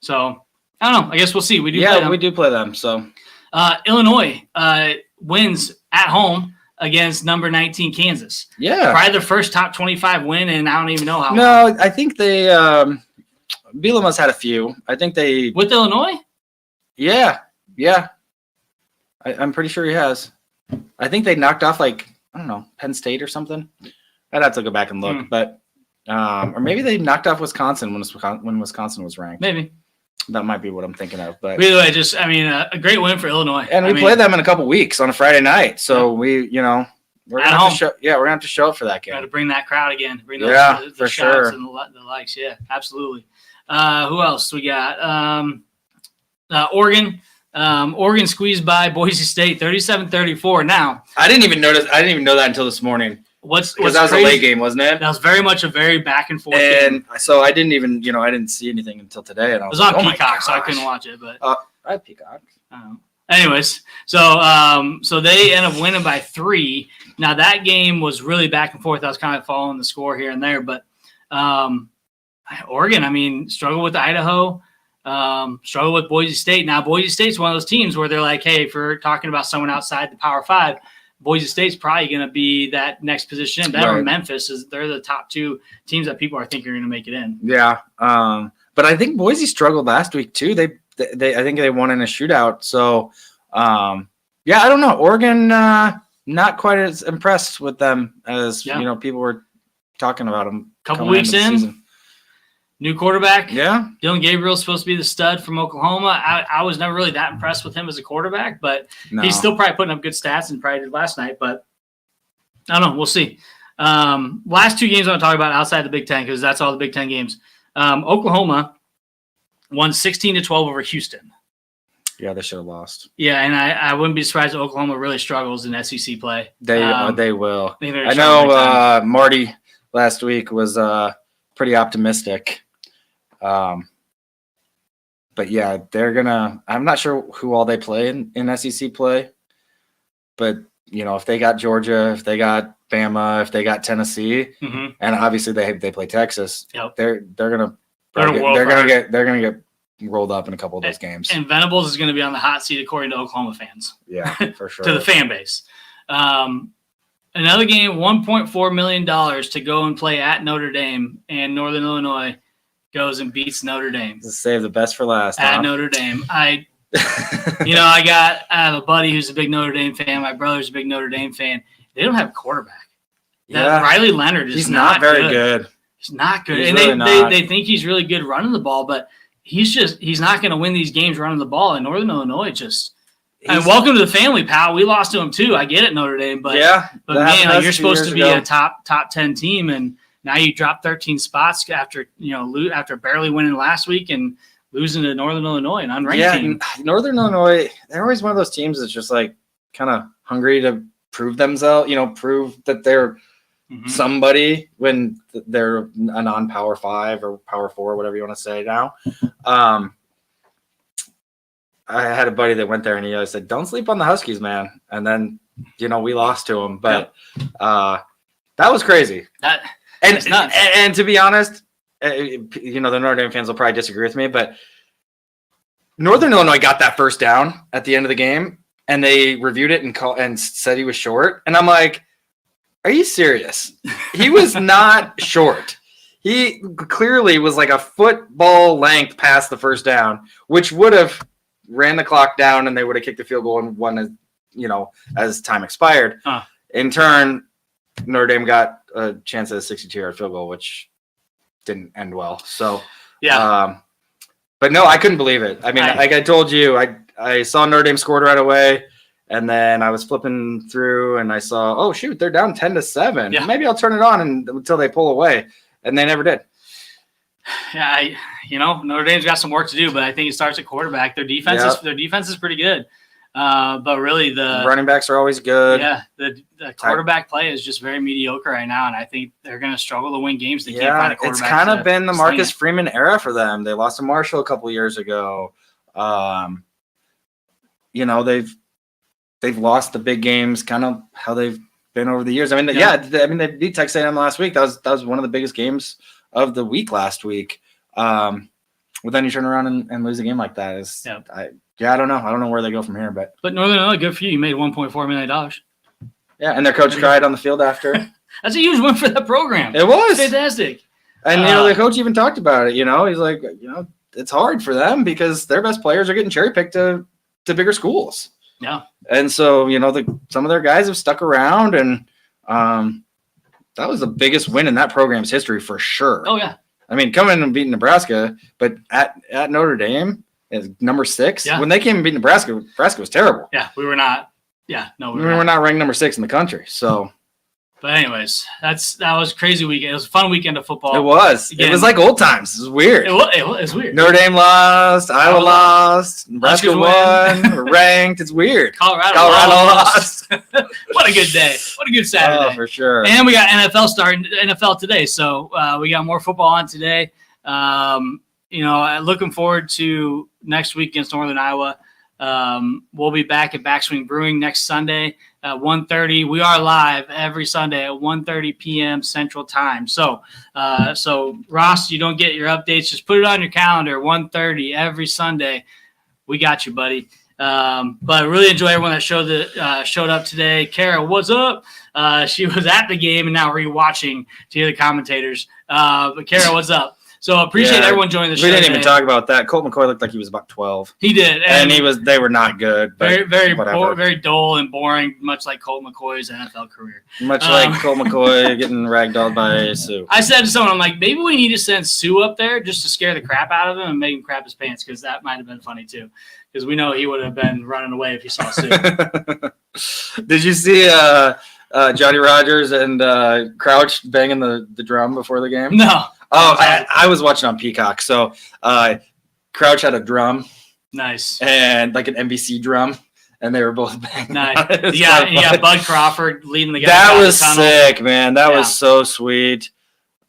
So, I don't know. I guess we'll see. We do play them. So, Illinois wins at home against number 19 Kansas. Yeah. Probably their first top 25 win, and I don't even know how. No, I think they Bielema's had a few. I think they with Illinois? Yeah. Yeah. I'm pretty sure he has. I think they knocked off Penn State or something. I'd have to go back and look, but or maybe they knocked off Wisconsin when Wisconsin was ranked. Maybe. That might be what I'm thinking of. But either way, a great win for Illinois. And we play them in a couple weeks on a Friday night, so we're gonna have to show. Yeah, we're gonna have to show up for that game. Got to bring that crowd again. Bring those, the for shots sure. And the likes. Yeah, absolutely. Who else we got? Oregon. Oregon squeezed by Boise State, 37-34. Now I didn't even know that until this morning. Because that was a late game, wasn't it? That was very much a very back and forth game. So I didn't even, I didn't see anything until today. And I was on Peacock, so I couldn't watch it. But I have Peacock. Anyways, so they end up winning by 3. Now that game was really back and forth. I was kind of following the score here and there, but Oregon, struggled with Idaho, struggled with Boise State. Now Boise State's one of those teams where they're like, hey, if we're talking about someone outside the Power 5, Boise State's probably going to be that next position. Them or Memphis they're the top 2 teams that people are thinking are going to make it in. Yeah, but I think Boise struggled last week too. I think they won in a shootout. So, I don't know. Oregon, not quite as impressed with them as people were talking about them. Couple weeks in. New quarterback. Yeah. Dylan Gabriel's supposed to be the stud from Oklahoma. I was never really that impressed with him as a quarterback, but he's still probably putting up good stats and probably did last night. But I don't know. We'll see. Last 2 games I want to talk about outside the Big Ten because that's all the Big Ten games. Oklahoma won 16-12 over Houston. Yeah, they should have lost. Yeah, and I wouldn't be surprised if Oklahoma really struggles in SEC play. They will. I know Marty last week was pretty optimistic. But yeah, they're gonna. I'm not sure who all they play in SEC play, but if they got Georgia, if they got Bama, if they got Tennessee, and obviously they play Texas, they're gonna get rolled up in a couple of those games. And Venables is going to be on the hot seat according to Oklahoma fans. Yeah, for sure. To the fan base. Another game, $1.4 million to go and play at Notre Dame, and Northern Illinois goes and beats Notre Dame. Let's save the best for last. At Notre Dame. I have a buddy who's a big Notre Dame fan. My brother's a big Notre Dame fan. They don't have a quarterback. Yeah. Riley Leonard is he's not very good. He's not good. He's and really they think he's really good running the ball, but he's not going to win these games running the ball. And Northern Illinois and welcome to the family, pal. We lost to him too. I get it, Notre Dame, but man, you're supposed to be a top 10 team, and now you drop 13 spots after barely winning last week and losing to Northern Illinois, an unranked team. Northern Illinois, they're always one of those teams that's just like kind of hungry to prove themselves. Prove that they're somebody when they're a non-Power 5 or Power 4, whatever you want to say now. I had a buddy that went there and he always said, don't sleep on the Huskies, man. And then, we lost to them, but that was crazy. And to be honest, the Notre Dame fans will probably disagree with me, but Northern Illinois got that first down at the end of the game and they reviewed it and said he was short. And I'm like, are you serious? He was not short. He clearly was like a football length past the first down, which would have ran the clock down and they would have kicked the field goal and won as time expired. In turn, Notre Dame got a chance at a 62-yard field goal, which didn't end well. So, but no, I couldn't believe it. I mean, like I told you, I saw Notre Dame scored right away, and then I was flipping through and I saw, oh shoot, they're down 10-7. Yeah. Maybe I'll turn it on until they pull away, and they never did. Yeah, Notre Dame's got some work to do, but I think it starts at quarterback. Their defense is pretty good. But really the running backs are always good. Yeah, the quarterback play is just very mediocre right now, and I think they're going to struggle to win games. They can't find a quarterback. It's kind of been the Marcus Freeman era for them. They lost to Marshall a couple years ago. They've lost the big games, kind of how they've been over the years. I mean, they beat Texas A&M last week. That was one of the biggest games of the week last week. Well, then you turn around and lose a game like that. I don't know. I don't know where they go from here, but Northern Illinois, good for you. You made $1.4 million. Yeah, and their coach cried on the field after. That's a huge win for that program. It was fantastic. And the coach even talked about it. He's like, it's hard for them because their best players are getting cherry picked to to bigger schools. Yeah. And so, some of their guys have stuck around, and that was the biggest win in that program's history for sure. Oh, yeah. I mean, coming in and beating Nebraska, but at Notre Dame as number 6, when they came and beat Nebraska, Nebraska was terrible. Yeah, we were not. Yeah, no, we were not ranked number 6 in the country. So, but anyways, that was a crazy weekend. It was a fun weekend of football. It was. Again, it was like old times. It was weird. It was weird. Notre Dame lost. Iowa lost. Nebraska won. We're ranked. It's weird. Colorado lost. What a good day. What a good Saturday. Oh, for sure. And we got NFL today. So we got more football on today. Looking forward to next week against Northern Iowa. We'll be back at Backswing Brewing next Sunday at 1:30. We are live every Sunday at 1:30 p.m. Central Time. So Ross, you don't get your updates, just put it on your calendar. 1:30 every Sunday. We got you, buddy. But I really enjoy everyone that showed up today. Kara, what's up? She was at the game and now rewatching to hear the commentators. But Kara, what's up? So appreciate everyone joining the show. We didn't even talk about that. Colt McCoy looked like he was about 12. He did, and they were not good. Very, very dull and boring, much like Colt McCoy's NFL career. Much like Colt McCoy getting ragdolled by Sue. I said to someone, I'm like, maybe we need to send Sue up there just to scare the crap out of him and make him crap his pants, because that might have been funny too. Because we know he would have been running away if he saw Sue. Did you see Johnny Rogers and Crouch banging the drum before the game? No. Oh, I was watching on Peacock. So Crouch had a drum. Nice. And like an NBC drum. And they were both banging. Nice. Yeah, Bud Crawford leading the guy. That was sick, man. That was so sweet.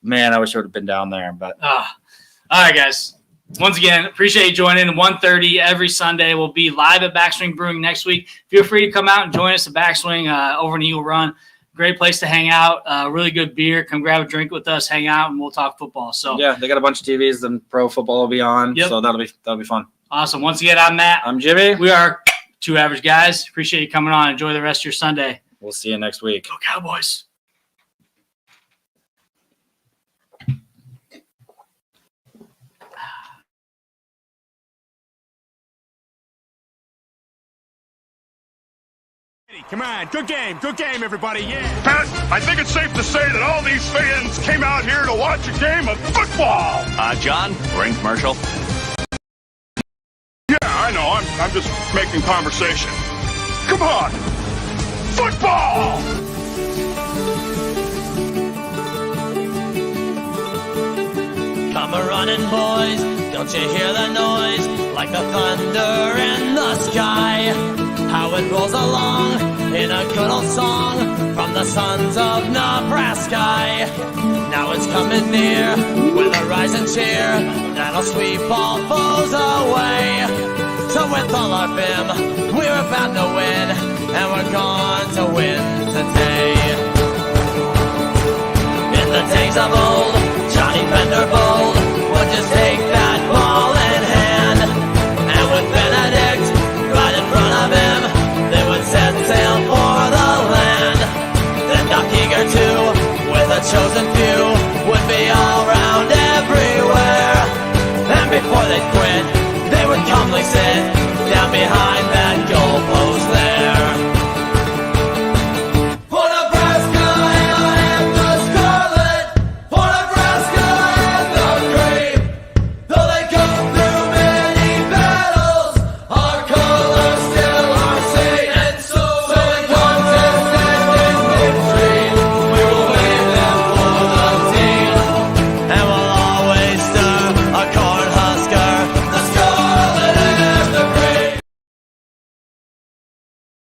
Man, I wish I would have been down there. But all right, guys. Once again, appreciate you joining. 1:30 every Sunday. We'll be live at Backswing Brewing next week. Feel free to come out and join us at Backswing over in Eagle Run. Great place to hang out. Really good beer. Come grab a drink with us, hang out, and we'll talk football. So yeah, they got a bunch of TVs. Then pro football will be on. Yep. So that'll be fun. Awesome. Once again, I'm Matt. I'm Jimmy. We are Two Average Guys. Appreciate you coming on. Enjoy the rest of your Sunday. We'll see you next week. Go Cowboys. Come on, good game, everybody, yeah. Pat, I think it's safe to say that all these fans came out here to watch a game of football. John, ring commercial. Yeah, I know, I'm just making conversation. Come on, football! Come a-running, boys, don't you hear the noise? Like the thunder in the sky. How it rolls along in a good old song from the sons of Nebraska. Now it's coming near with a rising cheer that'll sweep all foes away. So with all our vim, we're about to win, and we're going to win today. In the days of old, Johnny Vanderbold would just take that ball in hand, and with Benedict right in front of him, they would set sail for the land. Then Doc Eager too, with a chosen few, would be all round everywhere. And before they'd quit, they would calmly sit down behind